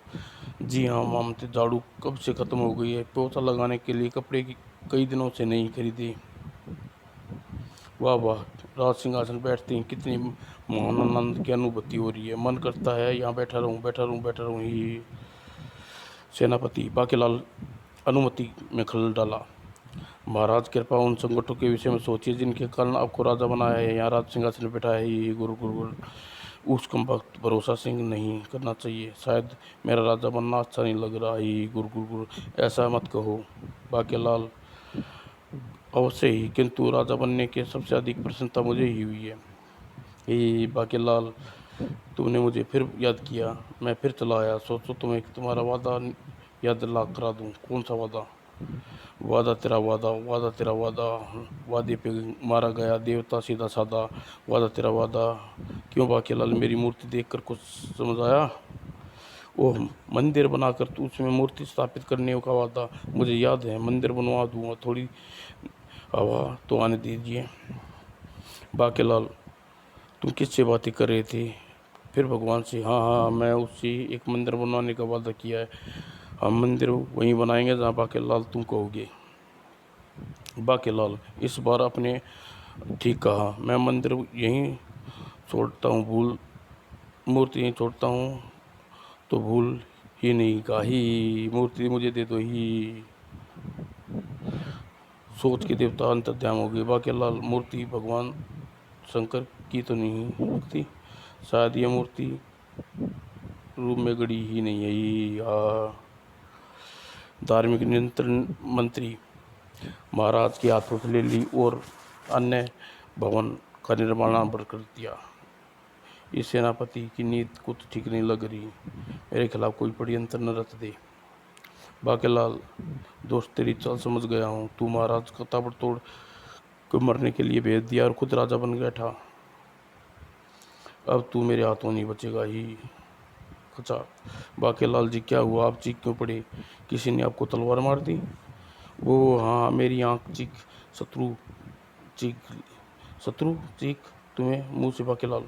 जी हाँ मामते, झाड़ू कब से ख़त्म हो गई है, पोछा लगाने के लिए कपड़े की कई दिनों से नहीं खरीदे। वाह वाह, राज सिंहासन बैठते ही कितनी महानंद की अनुभूति हो रही है, मन करता है यहाँ बैठा रहूँ ही। सेनापति बाकेलाल अनुमति में खलल डाला। महाराज कृपा उन संकटों के विषय में सोचिए जिनके कारण आपको राजा बनाया है, यहाँ राज सिंहासन में बैठा है ही। गुरु गुरु उस कम वक्त भरोसा सिंह नहीं करना चाहिए, शायद मेरा राजा बनना अच्छा नहीं लग रहा ही। गुरु गुरु गुरु ऐसा मत कहो बाकेलाल, अवश्य ही, किंतु राजा बनने के सबसे अधिक प्रसन्नता मुझे ही हुई है। ये बाकेलाल, तुमने मुझे फिर याद किया, मैं फिर चला आया। सोचो तुम्हें तुम्हारा वादा याद दिला करा दूँ। कौन सा वादा? वादा तेरा वादा, वादा तेरा वादा, वादे पे मारा गया देवता सीधा साधा। वादा तेरा वादा। क्यों बाकेलाल, मेरी मूर्ति देखकर कुछ समझ आया? ओह, मंदिर बनाकर तो उसमें मूर्ति स्थापित करने का वादा, मुझे याद है, मंदिर बनवा दूंगा, थोड़ी हवा तो आने दीजिए। बाकेलाल, तुम किससे बातें कर रहे थे? फिर भगवान से। हाँ हाँ, मैं उससे एक मंदिर बनवाने का वादा किया है, हम मंदिर वहीं बनाएंगे जहाँ बाकेलाल तुम कहोगे। बाकेलाल, इस बार अपने ठीक कहा, मैं मंदिर यहीं छोड़ता हूँ, भूल मूर्ति यहीं छोड़ता हूँ तो भूल ही नहीं का ही, मूर्ति मुझे दे दो ही। सोच के देवता अंतर्ध्यान हो गए। बाकेलाल, मूर्ति भगवान शंकर की तो नहीं लगती, शायद यह मूर्ति रूप में गड़ी ही नहीं है ये। धार्मिक नियंत्रण मंत्री महाराज के हाथों से ले ली और अन्य भवन का निर्माण आरंभ कर दिया। इस सेनापति की नीति कुछ ठीक नहीं लग रही, मेरे खिलाफ कोई षड्यंत्र न रच दे। बाकेलाल, दोस्त तेरी चाल समझ गया हूँ, तू महाराज का ताबड़तोड़ को मरने के लिए भेज दिया और खुद राजा बन बैठा। अब तू मेरे हाथों नहीं बचेगा ही। खचा, बाकेलाल जी क्या हुआ, आप चीख क्यों पड़े, किसी ने आपको तलवार मार दी? वो हाँ, मेरी आंख चीख, शत्रु चीख, शत्रु चीख तुम्हें मुंह से? बाकेलाल,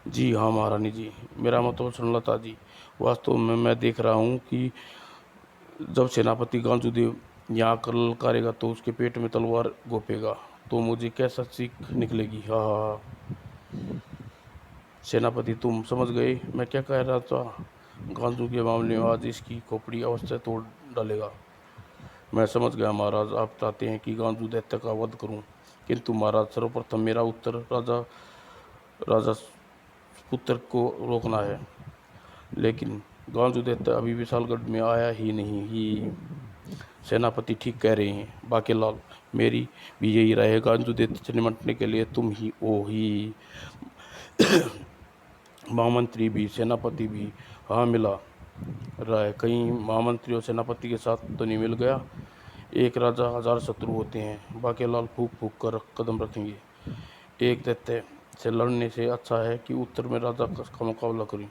जी हाँ महारानी जी, मेरा मतलब सुनलता जी, वास्तव में मैं देख रहा हूँ कि जब सेनापति गांजूदेव यहाँ कर ललकारेगा तो उसके पेट में तलवार घोपेगा तो मुझे कैसा चीख निकलेगी। हाँ हाँ हाँ। सेनापति, तुम समझ गए मैं क्या कह रहा था? गांजू के मामले में आज इसकी खोपड़ी अवश्य तोड़ डालेगा। मैं समझ गया महाराज, आप चाहते हैं कि गांजू दैत्य का वध करूं, किंतु महाराज सर्वप्रथम मेरा उत्तर राजा पुत्र को रोकना है। लेकिन गांजू दैत्य अभी विशालगढ़ में आया ही नहीं ही। सेनापति ठीक कह रहे हैं बाकेलाल, मेरी भी यही राय है, गांजू दैत्य से निपटने के लिए तुम ही ओ ही। महामंत्री भी सेनापति भी हाँ मिला राय, कहीं महामंत्री और सेनापति के साथ तो नहीं मिल गया? एक राजा हजार शत्रु होते हैं, बाकेलाल फूक फूक कर कदम रखेंगे। एक दैत्य से लड़ने से अच्छा है कि उत्तर में राजा का मुकाबला करूं।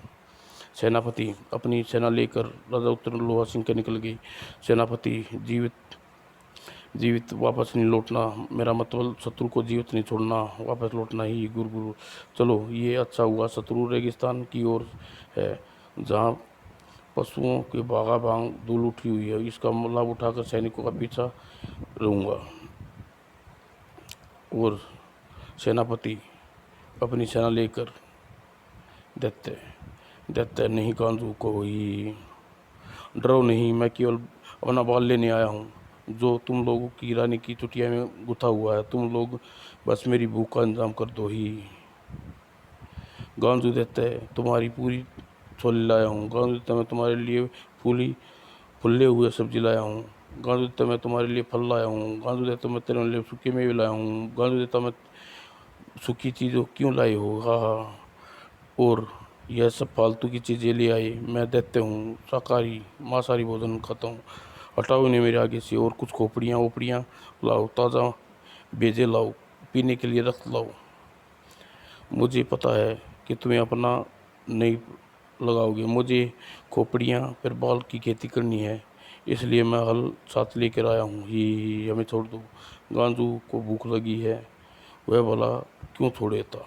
सेनापति अपनी सेना लेकर राजा उत्तर लोहा सिंह के निकल गई। सेनापति, जीवित जीवित वापस नहीं लौटना, मेरा मतलब शत्रु को जीवित नहीं छोड़ना, वापस लौटना ही। गुरु गुरु, चलो ये अच्छा हुआ शत्रु रेगिस्तान की ओर है, जहाँ पशुओं के बागा भांग धूल उठी हुई है, इसका लाभ उठाकर सैनिकों का पीछा रहूँगा। और सेनापति अपनी सेना लेकर दैत्य दैत्य नहीं गांजू को ही। डरो नहीं, मैं केवल अपना बाल लेने आया हूँ, जो तुम लोगों की रानी की चुटिया में गुथा हुआ है। तुम लोग बस मेरी भूख का इंतजाम कर दो ही। गांजू दैत्य तुम्हारी पूरी छोले लाया हूँ, गांजू दैत्य मैं तुम्हारे लिए फुल्ले हुए सब्जी लाया हूँ, गांजू दैत्य मैं तुम्हारे लिए फल लाया हूँ, गांजू दैत्य मैं तेरे लिए सूखे मेवे लाया हूँ, गांजू दैत्य मैं सूखी चीज़ों क्यों लाई हो? हाँ हाँ। और यह सब फालतू की चीज़ें ले आए, मैं दैत्य हूँ, शाकाहारी मांसाहारी भोजन खाता हूँ, हटाओ इन्हें मेरे आगे से। और कुछ खोपड़ियाँ ओपड़ियाँ लाओ, ताज़ा बेजे लाओ, पीने के लिए रक्त लाओ। मुझे पता है कि तुम्हें अपना नहीं लगाओगे, मुझे खोपड़ियाँ फिर बाल की खेती करनी है, इसलिए मैं हल साथ लेकर आया हूँ ही। हमें छोड़ दो, गांजू को भूख लगी है, वह भला क्यों छोड़ेता?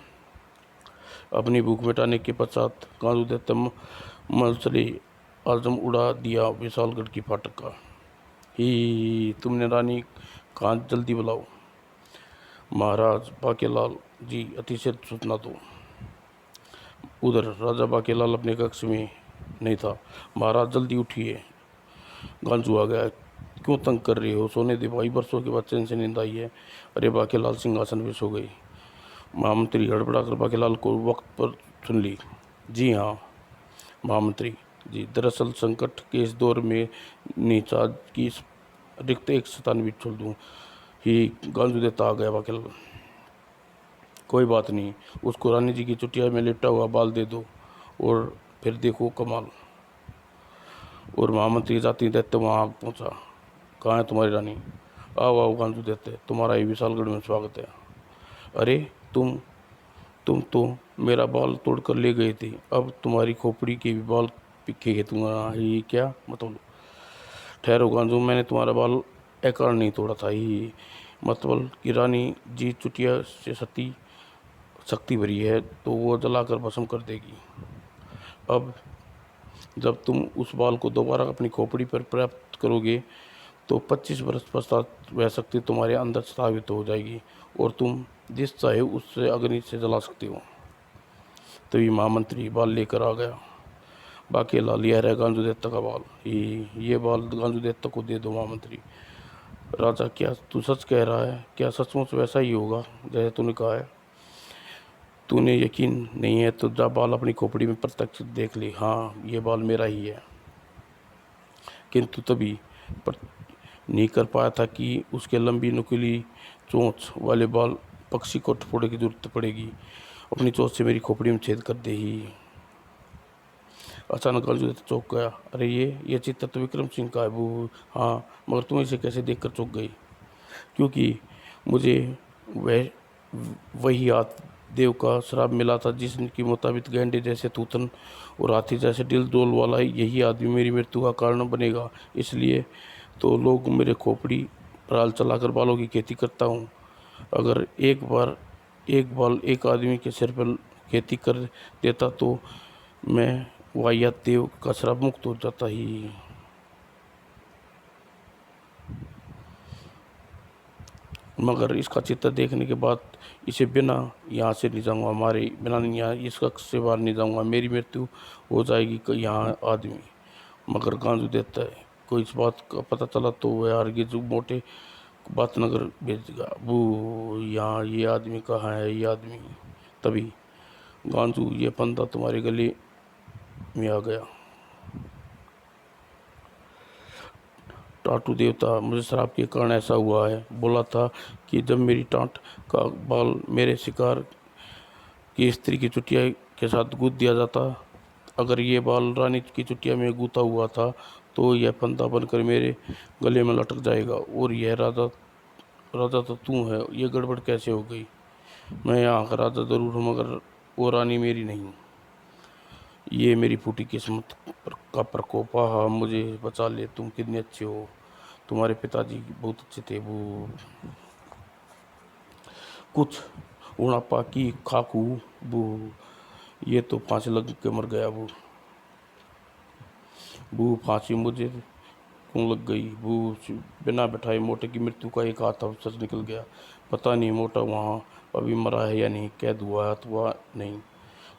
अपनी भूख मिटाने के पश्चात गांजू दैत्य मलसले आजम उड़ा दिया विशालगढ़ की फाटक का ही। तुमने रानी कहाँ, जल्दी बुलाओ। महाराज, बाकेलाल जी अतिशय सूचना दो। उधर राजा बाकेलाल अपने कक्ष में नहीं था। महाराज जल्दी उठिए, गांजू आ गया, क्यों तंग कर रहे हो? सोने दे भाई, बरसों के बाद चैन से नींद आई है। अरे बाकेलाल सिंहासन पे सो गई। महामंत्री हड़बड़ाकर बाकेलाल को वक्त पर सुन ली। जी हाँ महामंत्री जी, दरअसल संकट के इस दौर में नीचा की रिक्त एक शतान भी छोड़ दूँ ही। गांजू देता आ गया बाकेलाल। कोई बात नहीं, उसको रानी जी की चुटिया में लिपटा हुआ बाल दे दो और फिर देखो कमाल। और महामंत्री जाती दैत्य वहाँ पहुँचा। कहाँ है तुम्हारी रानी? आओ आओ गांजू दैत्य, तुम्हारा ही विशालगढ़ में स्वागत है। अरे तुम तो मेरा बाल तोड़कर ले गए थे, अब तुम्हारी खोपड़ी के भी बाल पिके खेतूंगा ही क्या मतलब? ठहरो गांजू, मैंने तुम्हारा बाल एकारण नहीं तोड़ा था ही, मतलब कि रानी जी चुटिया से सती शक्ति भरी है तो वो जलाकर भस्म कर देगी। अब जब तुम उस बाल को दोबारा अपनी खोपड़ी पर प्राप्त करोगे तो 25 वर्ष पश्चात वह शक्ति तुम्हारे अंदर स्थापित हो जाएगी और तुम जिस चाहे उससे अग्नि से जला सकते हो। तभी महामंत्री बाल लेकर आ गया। बाकी ला लिया रहा गांजू देवता का बाल, ये बाल गांजू देवता को दे दो महामंत्री। राजा, क्या तू सच कह रहा है? क्या सचमुच वैसा ही होगा जैसे तूने कहा है? तूने यकीन नहीं है तो जा बाल अपनी खोपड़ी में प्रत्यक्ष देख ले। हाँ, ये बाल मेरा ही है। किंतु तभी पर नहीं कर पाया था कि उसके लंबी नुकीली चोंच वाले बाल पक्षी को फोड़ने की जरूरत पड़ेगी। अपनी चोंच से मेरी खोपड़ी में छेद कर दे ही। अचानक गांजू चौंक गया। अरे, ये चित्र तो विक्रम सिंह का है वो। हाँ, मगर तुम इसे कैसे देखकर चौंक गई? क्योंकि मुझे वह वही देव का श्राप मिला था जिसके मुताबिक गैंडे जैसे तूतन और हाथी जैसे दिल डोल वाला यही आदमी मेरी मृत्यु का कारण बनेगा। इसलिए तो लोग मेरे खोपड़ी पर हाल चलाकर बालों की खेती करता हूँ। अगर एक बाल एक आदमी के सिर पर खेती कर देता तो मैं वाहियात देव का श्राप मुक्त हो जाता ही। मगर इसका चित्र देखने के बाद इसे बिना यहाँ से नहीं जाऊँगा, हमारे बिना यहाँ इसका से बाहर नहीं जाऊँगा, मेरी मृत्यु हो जाएगी यहाँ आदमी। मगर गांजू देता है कोई इस बात का पता चला तो वह हरगिज मोटे बात नगर भेजेगा। वो यहाँ ये आदमी कहाँ है? ये आदमी। तभी गांजू, ये फंदा तुम्हारे गले में आ गया। टाटू देवता, मुझे श्राप के कारण ऐसा हुआ है। बोला था कि जब मेरी टाँट का बाल मेरे शिकार की स्त्री की चुटिया के साथ गूंथ दिया जाता, अगर ये बाल रानी की चुटिया में गूंथा हुआ था तो यह फंदा बनकर मेरे गले में लटक जाएगा। और यह राजा राजा तो तू है, ये गड़बड़ कैसे हो गई? मैं यहाँ का राजा ज़रूर हूँ मगर वो रानी मेरी नहीं। ये मेरी फूटी किस्मत का प्रकोप। हाँ, मुझे बचा ले, तुम कितने अच्छे हो। तुम्हारे पिताजी बहुत अच्छे थे। वो कुछ उड़ापा की खाकू। वो ये तो फांसी लग के मर गया। वो फांसी मुझे क्यों लग गई? वो बिना बैठाए मोटे की मृत्यु का एक हाथ अवसर निकल गया। पता नहीं मोटा वहाँ अभी मरा है या नहीं, कैद हुआ है अथवा नहीं।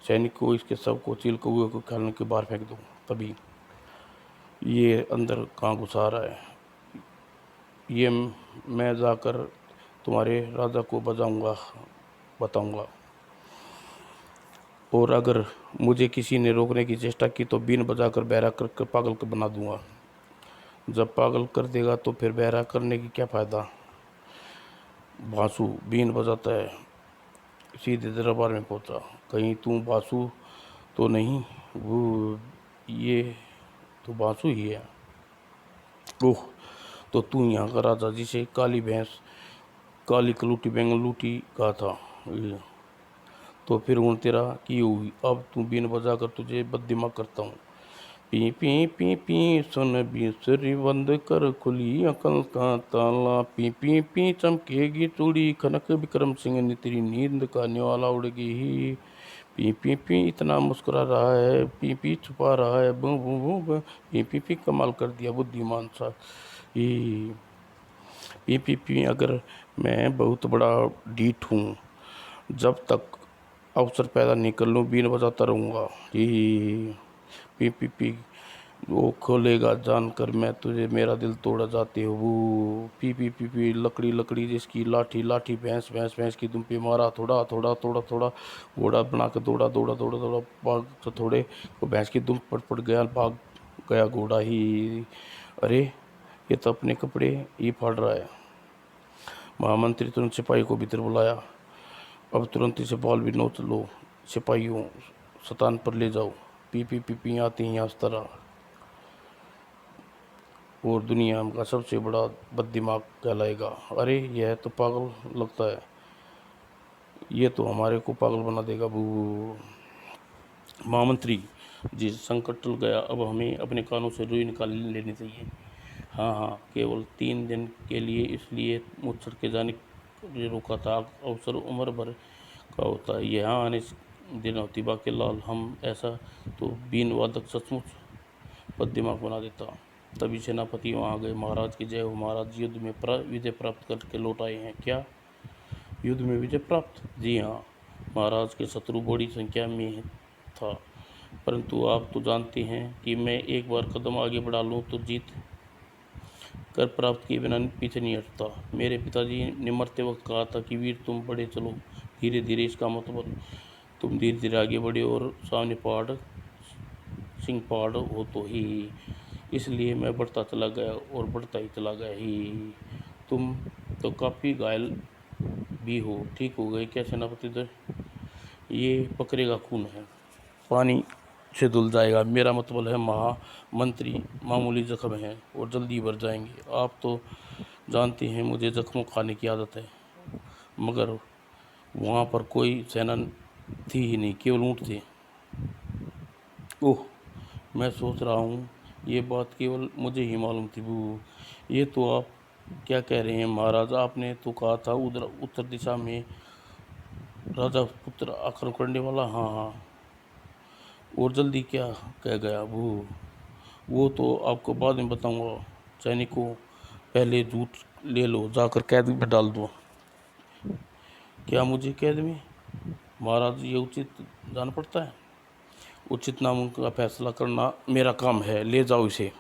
सैनिक को इसके सब को चील कौए को खाने के बाहर फेंक दो। तभी ये अंदर कहाँ घुसा रहा है? ये मैं जाकर तुम्हारे राजा को बताऊंगा। और अगर मुझे किसी ने रोकने की चेष्टा की तो बीन बजाकर बहरा कर पागल कर बना दूंगा। जब पागल कर देगा तो फिर बहरा करने की क्या फ़ायदा? बांसु बीन बजाता है। सीधे दरबार में पहुंचा। कहीं तू बांसु तो नहीं? वो ये तो बांसु ही है। ओह, तो तू यहाँ का राजा जिसे काली भैंस काली कलूटी बैंगन लूटी कहा था। तो फिर हूँ तेरा की हुई। अब तू बीन बजा कर तुझे बददिमाग करता हूँ। पी पी पी पी सुन बिसरी बंद कर खुली अकल का ताला। पी पी पी चमकेगी चूड़ी खनक विक्रम सिंह ने तेरी नींद का न्योला उड़ गई। पी पी पी इतना मुस्कुरा रहा है, पी पी छुपा रहा है, बू बू बू बू। पी कमाल कर दिया बुद्धिमान सा। ई पी अगर मैं बहुत बड़ा डीठ हूँ, जब तक अवसर पैदा नहीं कर लूँ बीन बजाता रहूँगा। ही पी वो खोलेगा जानकर मैं तुझे मेरा दिल तोड़ा जाते हो। वो पी लकड़ी लकड़ी जिसकी लाठी लाठी भैंस भैंस भैंस की दुम पे मारा थोड़ा थोड़ा थोड़ा थोड़ा घोड़ा बना कर दौड़ा दौड़ा दौड़ा दौड़ा भाग तो थोड़े को भैंस की दुम पड़ गया, भाग गया घोड़ा ही। अरे, ये तो अपने कपड़े ही फाड़ रहा है। महामंत्री तुरंत सिपाही को भीतर बुलाया। अब तुरंत इसे बाल भी नोच लो, सिपाहियों शतान पर ले जाओ। पी आती हैं इस तरह और दुनिया का सबसे बड़ा बददिमाग कहलाएगा। अरे, यह तो पागल लगता है, ये तो हमारे को पागल बना देगा। वो महामंत्री जी, संकट टल गया, अब हमें अपने कानों से रुई निकाल लेनी चाहिए। हाँ, केवल 3 दिन के लिए, इसलिए मुझ के जाने के रोका था। अवसर उम्र भर का होता है, यहाँ आने दिन होती। बाकी लाल, हम ऐसा तो बीन वादक सचमुच बददिमाग बना देता। तभी सेनापति वहाँ गए। महाराज की जय हो, महाराज युद्ध में विजय प्राप्त करके लौट आए हैं क्या? युद्ध में विजय प्राप्त? जी हाँ महाराज, के शत्रु बड़ी संख्या में था, परंतु आप तो जानते हैं कि मैं एक बार कदम आगे बढ़ा लूँ तो जीत कर प्राप्त किए बिना पीछे नहीं हटता। मेरे पिताजी ने मरते वक्त कहा था कि वीर तुम बड़े चलो धीरे धीरे, इसका मतलब तुम धीरे धीरे आगे बढ़े और सामने पहाड़ सिंह पहाड़ हो तो ही। इसलिए मैं बढ़ता चला गया और बढ़ता ही चला गया ही। तुम तो काफ़ी घायल भी हो, ठीक हो गए क्या सेनापति दर? ये बकरे का खून है, पानी से धुल जाएगा। मेरा मतलब है महामंत्री, मामूली जख्म हैं और जल्दी भर जाएंगे। आप तो जानते हैं मुझे जख्मों खाने की आदत है, मगर वहाँ पर कोई सेना थी ही नहीं, केवल ऊँट थे। ओह, मैं सोच रहा हूँ ये बात केवल मुझे ही मालूम थी। बू, ये तो आप क्या कह रहे हैं महाराज? आपने तो कहा था उधर उत्तर दिशा में राजा पुत्र आक्रमण करने वाला। हाँ हाँ, और जल्दी क्या कह गया वो तो आपको बाद में बताऊंगा। सैनिकों, पहले जूत ले लो, जाकर कैद में डाल दो। क्या मुझे कैद में? महाराज ये उचित जान पड़ता है? उचित नाम का फैसला करना मेरा काम है। ले जाओ इसे,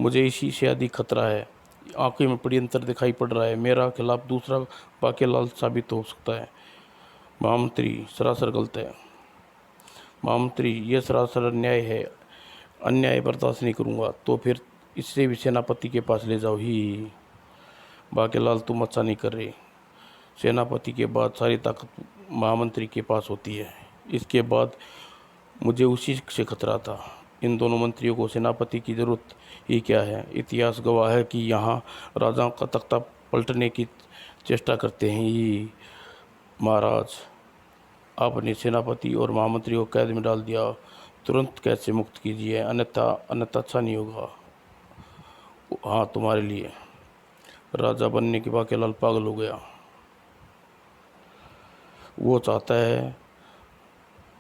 मुझे इसी से अधिक खतरा है। आंखें में बड़ी अंतर दिखाई पड़ रहा है। मेरा खिलाफ दूसरा बाकेलाल साबित हो सकता है। महामंत्री, सरासर गलत है। महामंत्री, यह सरासर अन्याय है। अन्याय बर्दाश्त नहीं करूँगा। तो फिर इससे भी सेनापति के पास ले जाओ ही। बाकेलाल तुम अच्छा नहीं कर रहे। सेनापति के बाद सारी ताकत महामंत्री के पास होती है। इसके बाद मुझे उसी से खतरा था। इन दोनों मंत्रियों को सेनापति की जरूरत ही क्या है? इतिहास गवाह है कि यहाँ राजाओं का तख्ता पलटने की चेष्टा करते हैं ही। महाराज, आपने सेनापति और महामंत्री को कैद में डाल दिया, तुरंत कैद से मुक्त कीजिए, अन्यथा अन्यथा अच्छा नहीं होगा। हाँ, तुम्हारे लिए। राजा बनने के बाद बाकेलाल पागल हो गया। वो चाहता है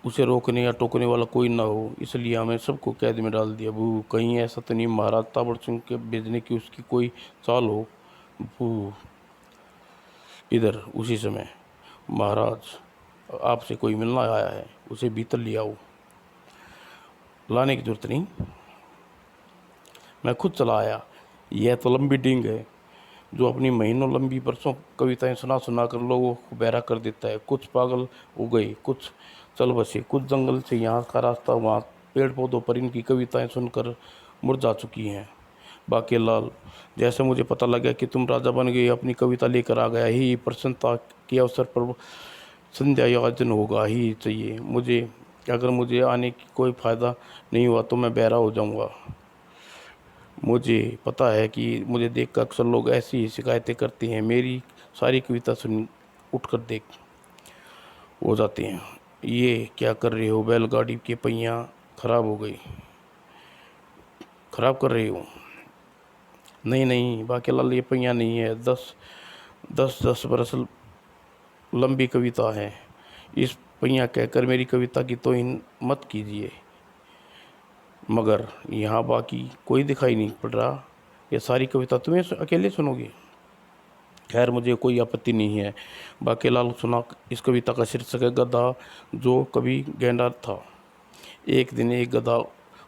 उसे रोकने या टोकने वाला कोई ना हो, इसलिए हमें सबको कैद में डाल दिया। बू, कहीं ऐसा तो नहीं महाराज ताबड़ सिंह के भेजने की उसकी कोई चाल हो? बू, इधर उसी समय महाराज, आपसे कोई मिलना आया है, उसे भीतर ले आओ। लाने की जरूरत नहीं, मैं खुद चला आया। यह तो लंबी डींग है जो अपनी महीनों लंबी बरसों कविताएं सुना सुना कर लोगों को बहरा कर देता है। कुछ पागल हो गए, कुछ चल बसे, कुछ जंगल से यहाँ का रास्ता वहाँ पेड़ पौधों पर इनकी कविताएं सुनकर मुरझा चुकी हैं। बाकेलाल, जैसे मुझे पता लगा कि तुम राजा बन गए, अपनी कविता लेकर आ गया ही। प्रसन्नता के अवसर पर संध्या आयोजन होगा ही चाहिए मुझे। अगर मुझे आने की कोई फ़ायदा नहीं हुआ तो मैं बहरा हो जाऊंगा। मुझे पता है कि मुझे देखकर अक्सर लोग ऐसी ही शिकायतें करते हैं। मेरी सारी कविता सुन उठकर देख हो जाते हैं। ये क्या कर रहे हो? बैलगाड़ी के पहिया खराब हो गई, खराब कर रहे हो? नहीं नहीं बाकेलाल, ये पहिया नहीं है। 10 बरस लंबी कविता है। इस पहिया कहकर मेरी कविता की तौहीन मत कीजिए। मगर यहाँ बाकी कोई दिखाई नहीं पड़ रहा। ये सारी कविता तुम्हें अकेले सुनोगे? खैर, मुझे कोई आपत्ति नहीं है। बाकेलाल सुना। इस कविता का शीर्षक है गधा जो कभी गेंडा था। एक दिन एक गधा,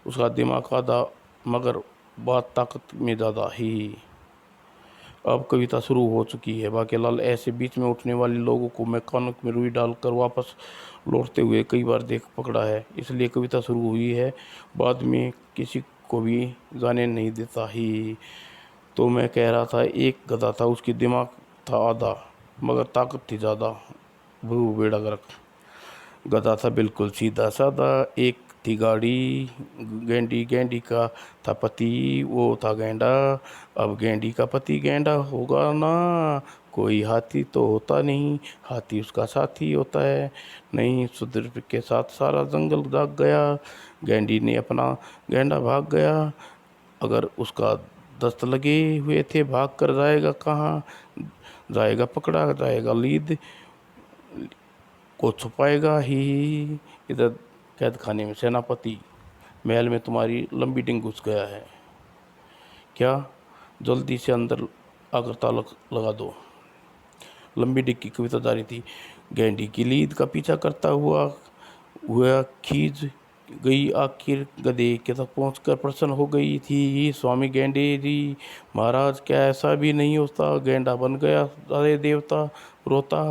उसका दिमाग आधा मगर बात ताकत में ज़्यादा ही। अब कविता शुरू हो चुकी है। बाकेलाल, ऐसे बीच में उठने वाले लोगों को मैं कानों में रुई डालकर वापस लौटते हुए कई बार देख पकड़ा है, इसलिए कविता शुरू हुई है। बाद में किसी को भी जाने नहीं देता ही। तो मैं कह रहा था, एक गधा था, उसकी दिमाग था आधा मगर ताकत थी ज़्यादा। भू बेड़ा गर्क। गधा था बिल्कुल सीधा साधा, एक थी गाड़ी, गेंडी, गेंडी का था पति, वो था गेंडा। अब गेंडी का पति गेंडा होगा ना, कोई हाथी तो होता नहीं, हाथी उसका साथी होता है। नहीं, सुदर्भ के साथ सारा जंगल भाग गया, गेंडी ने अपना गेंडा भाग गया। अगर उसका दस्त लगे हुए थे, भाग कर जाएगा कहाँ? जाएगा पकड़ा जाएगा, लीद को छुपाएगा ही। इधर कैद खाने में सेनापति, महल में तुम्हारी लंबी डिंग घुस गया है क्या? जल्दी से अंदर आकर ताला लगा दो। लंबी डिग की कविता जारी थी। गेंडी की लीद का पीछा करता हुआ हुआ खींच गई, आखिर गधे के तक पहुंचकर प्रसन्न हो गई थी। स्वामी गेंडे जी महाराज, क्या ऐसा भी नहीं होता? गेंडा बन गया। अरे देवता रोता।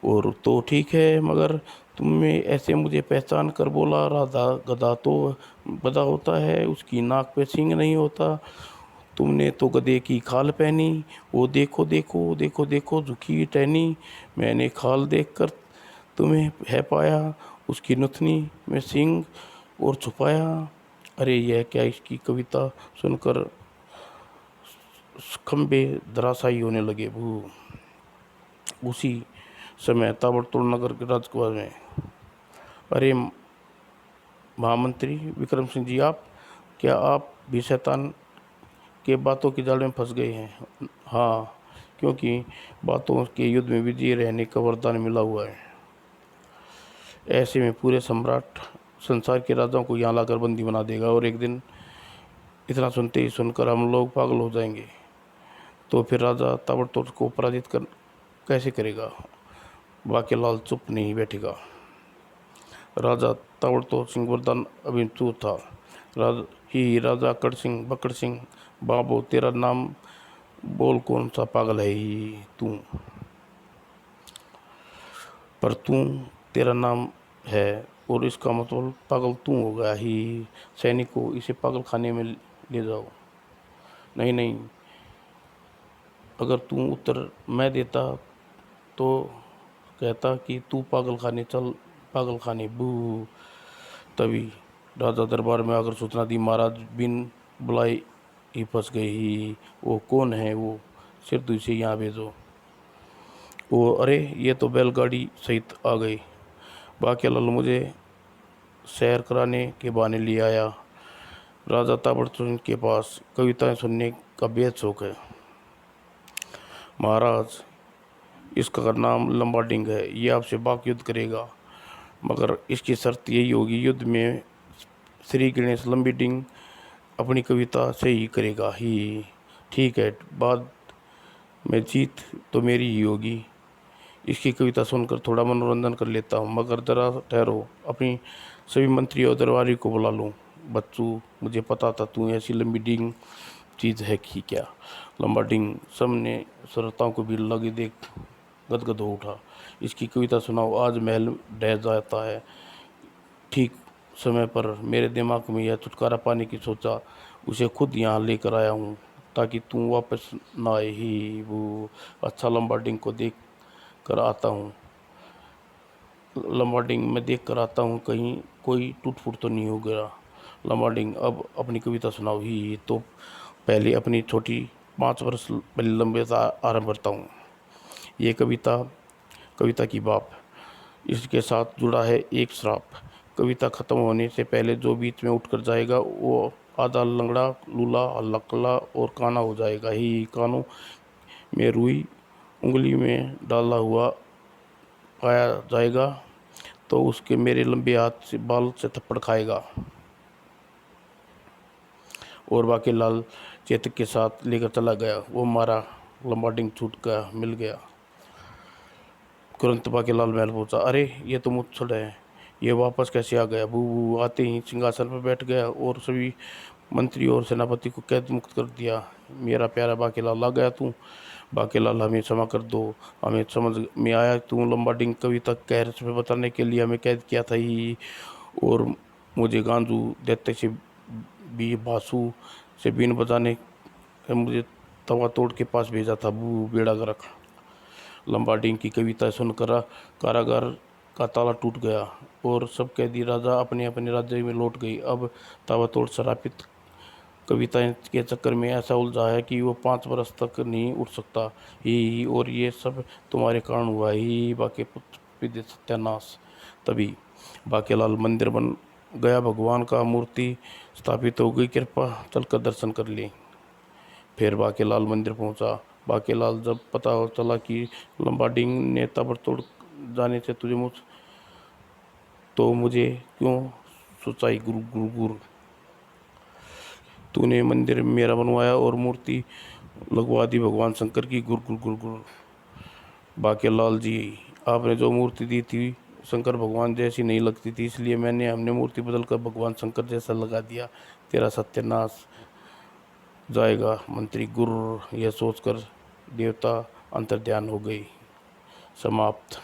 और तो ठीक है, मगर तुमने ऐसे मुझे पहचान कर बोला, राधा गधा तो गधा होता है, उसकी नाक पे सींग नहीं होता। तुमने तो गधे की खाल पहनी। वो देखो देखो देखो देखो झुकी टहनी। मैंने खाल देखकर तुम्हें है पाया, उसकी नथनी में सींग और छुपाया। अरे यह क्या! इसकी कविता सुनकर खंबे धराशायी होने लगे। भू उसी समय ताबड़तोड़ नगर के राजकुमार में, अरे महामंत्री विक्रम सिंह जी, आप क्या आप भी शैतान के बातों की जाल में फंस गए हैं? हाँ, क्योंकि बातों के युद्ध में विजयी रहने का वरदान मिला हुआ है। ऐसे में पूरे सम्राट संसार के राजाओं को यहाँ लाकर बंदी बना देगा, और एक दिन इतना सुनते ही सुनकर हम लोग पागल हो जाएंगे। तो फिर राजा ताबड़तोड़ को पराजित कर कैसे करेगा? बाकेलाल चुप नहीं बैठेगा। राजा ताबड़तोड़ सिंह वरदान अभिमन्यु था। राजा अकड़ सिंह बकड़ सिंह, बाबो तेरा नाम बोल, कौन सा पागल है ही तू? पर तू तेरा नाम है, और इसका मतलब पागल तू हो गया ही। सैनिकों, इसे पागल खाने में ले जाओ। नहीं नहीं, अगर तू उत्तर मैं देता तो कहता कि तू पागल खाने चल, पागल खाने। बू तभी राजा दरबार में आकर सूचना दी, महाराज बिन बुलाए ही फंस गए ही। वो कौन है? वो सिर से यहाँ भेजो। वो अरे, ये तो बैलगाड़ी सहित आ गई। बाकेलाल मुझे सैर कराने के बहाने ले आया। राजा ताबड़तोड़ के पास कविताएं सुनने का बेहद शौक है। महाराज, इसका नाम लंबा डिंग है, ये आपसे बाक युद्ध करेगा, मगर इसकी शर्त यही होगी, युद्ध में श्री गणेश लंबी डिंग अपनी कविता से ही करेगा ही। ठीक है, बाद में जीत तो मेरी ही होगी। इसकी कविता सुनकर थोड़ा मनोरंजन कर लेता हूँ, मगर जरा ठहरो, अपनी सभी मंत्री और दरबारी को बुला लूँ। बच्चू, मुझे पता था तू ऐसी लंबी डिंग चीज़ है कि क्या। लंबा डिंग सबने श्रोताओं को भी लगी देख गदगद हो उठा। इसकी कविता सुनाओ, आज महल ढह जाता है। ठीक समय पर मेरे दिमाग में यह छुटकारा पाने की सोचा, उसे खुद यहाँ लेकर आया हूँ, ताकि तू वापस ना आए ही। वो अच्छा, लंबा डिंग को देख कर आता हूँ। लंबा डिंग मैं देख कर आता हूँ, कहीं कोई टूट फूट तो नहीं हो गया। लंबा डिंग, अब अपनी कविता सुनाओ ही। तो पहले अपनी छोटी 5 वर्ष पहले लंबे आरंभ करता हूँ। ये कविता कविता की बाप, इसके साथ जुड़ा है एक श्राप। कविता खत्म होने से पहले जो बीच में उठकर जाएगा, वो आधा लंगड़ा, लूला, लकला और काना हो जाएगा ही। कानों में रुई उंगली में डाला हुआ पाया जाएगा, तो उसके मेरे लंबे हाथ से बाल से थप्पड़ खाएगा। और बाकेलाल चेतक के साथ लेकर चला गया। वो मारा, लंबा डिंग छूट गया, मिल गया। तुरंत बाकेलाल महल पहुंचा। अरे, ये तो मुच्छड़ है, ये वापस कैसे आ गया? बू आते ही सिंहासन पर बैठ गया और सभी मंत्री और सेनापति को कैद मुक्त कर दिया। मेरा प्यारा बाकेलाल, आ गया तू? बाकेलाल, हमें क्षमा कर दो, हमें समझ में आया तू लंबा डिंग कविता कहर से बताने के लिए हमें कैद किया था ही, और मुझे गांजू दैत्य से भी बासु से बीन बजाने मुझे तवा तोड़ के पास भेजा था। बू बेड़ा गर्क। लंबा डिंग की कविता सुनकर कारागार का ताला टूट गया और सब कैदी राजा अपने अपने राज्य में लौट गई। अब ताबड़तोड़ श्रापित कविताएं के चक्कर में ऐसा उलझा है कि वो 5 वर्ष तक नहीं उठ सकता ही, और ये सब तुम्हारे कारण हुआ ही। बाके पुत्र पिता सत्यानाश। तभी बाकेलाल मंदिर बन गया, भगवान का मूर्ति स्थापित हो गई, कृपा चलकर दर्शन कर ली। फिर बाकेलाल मंदिर पहुंचा। बाकेलाल, जब पता चला कि लंबा डिंग ने ताबड़तोड़ जाने से तुझे तो मुझे क्यों सोचाई गुरु गुरु गुरु, तूने मंदिर मेरा बनवाया और मूर्ति लगवा दी भगवान शंकर की। गुरु गुरु गुरु गुरु। बाकेलाल जी, आपने जो मूर्ति दी थी शंकर भगवान जैसी नहीं लगती थी, इसलिए हमने मूर्ति बदल कर भगवान शंकर जैसा लगा दिया। तेरा सत्यानाश जाएगा मंत्री गुरु, यह सोचकर देवता अंतर्ध्यान हो गई। समाप्त।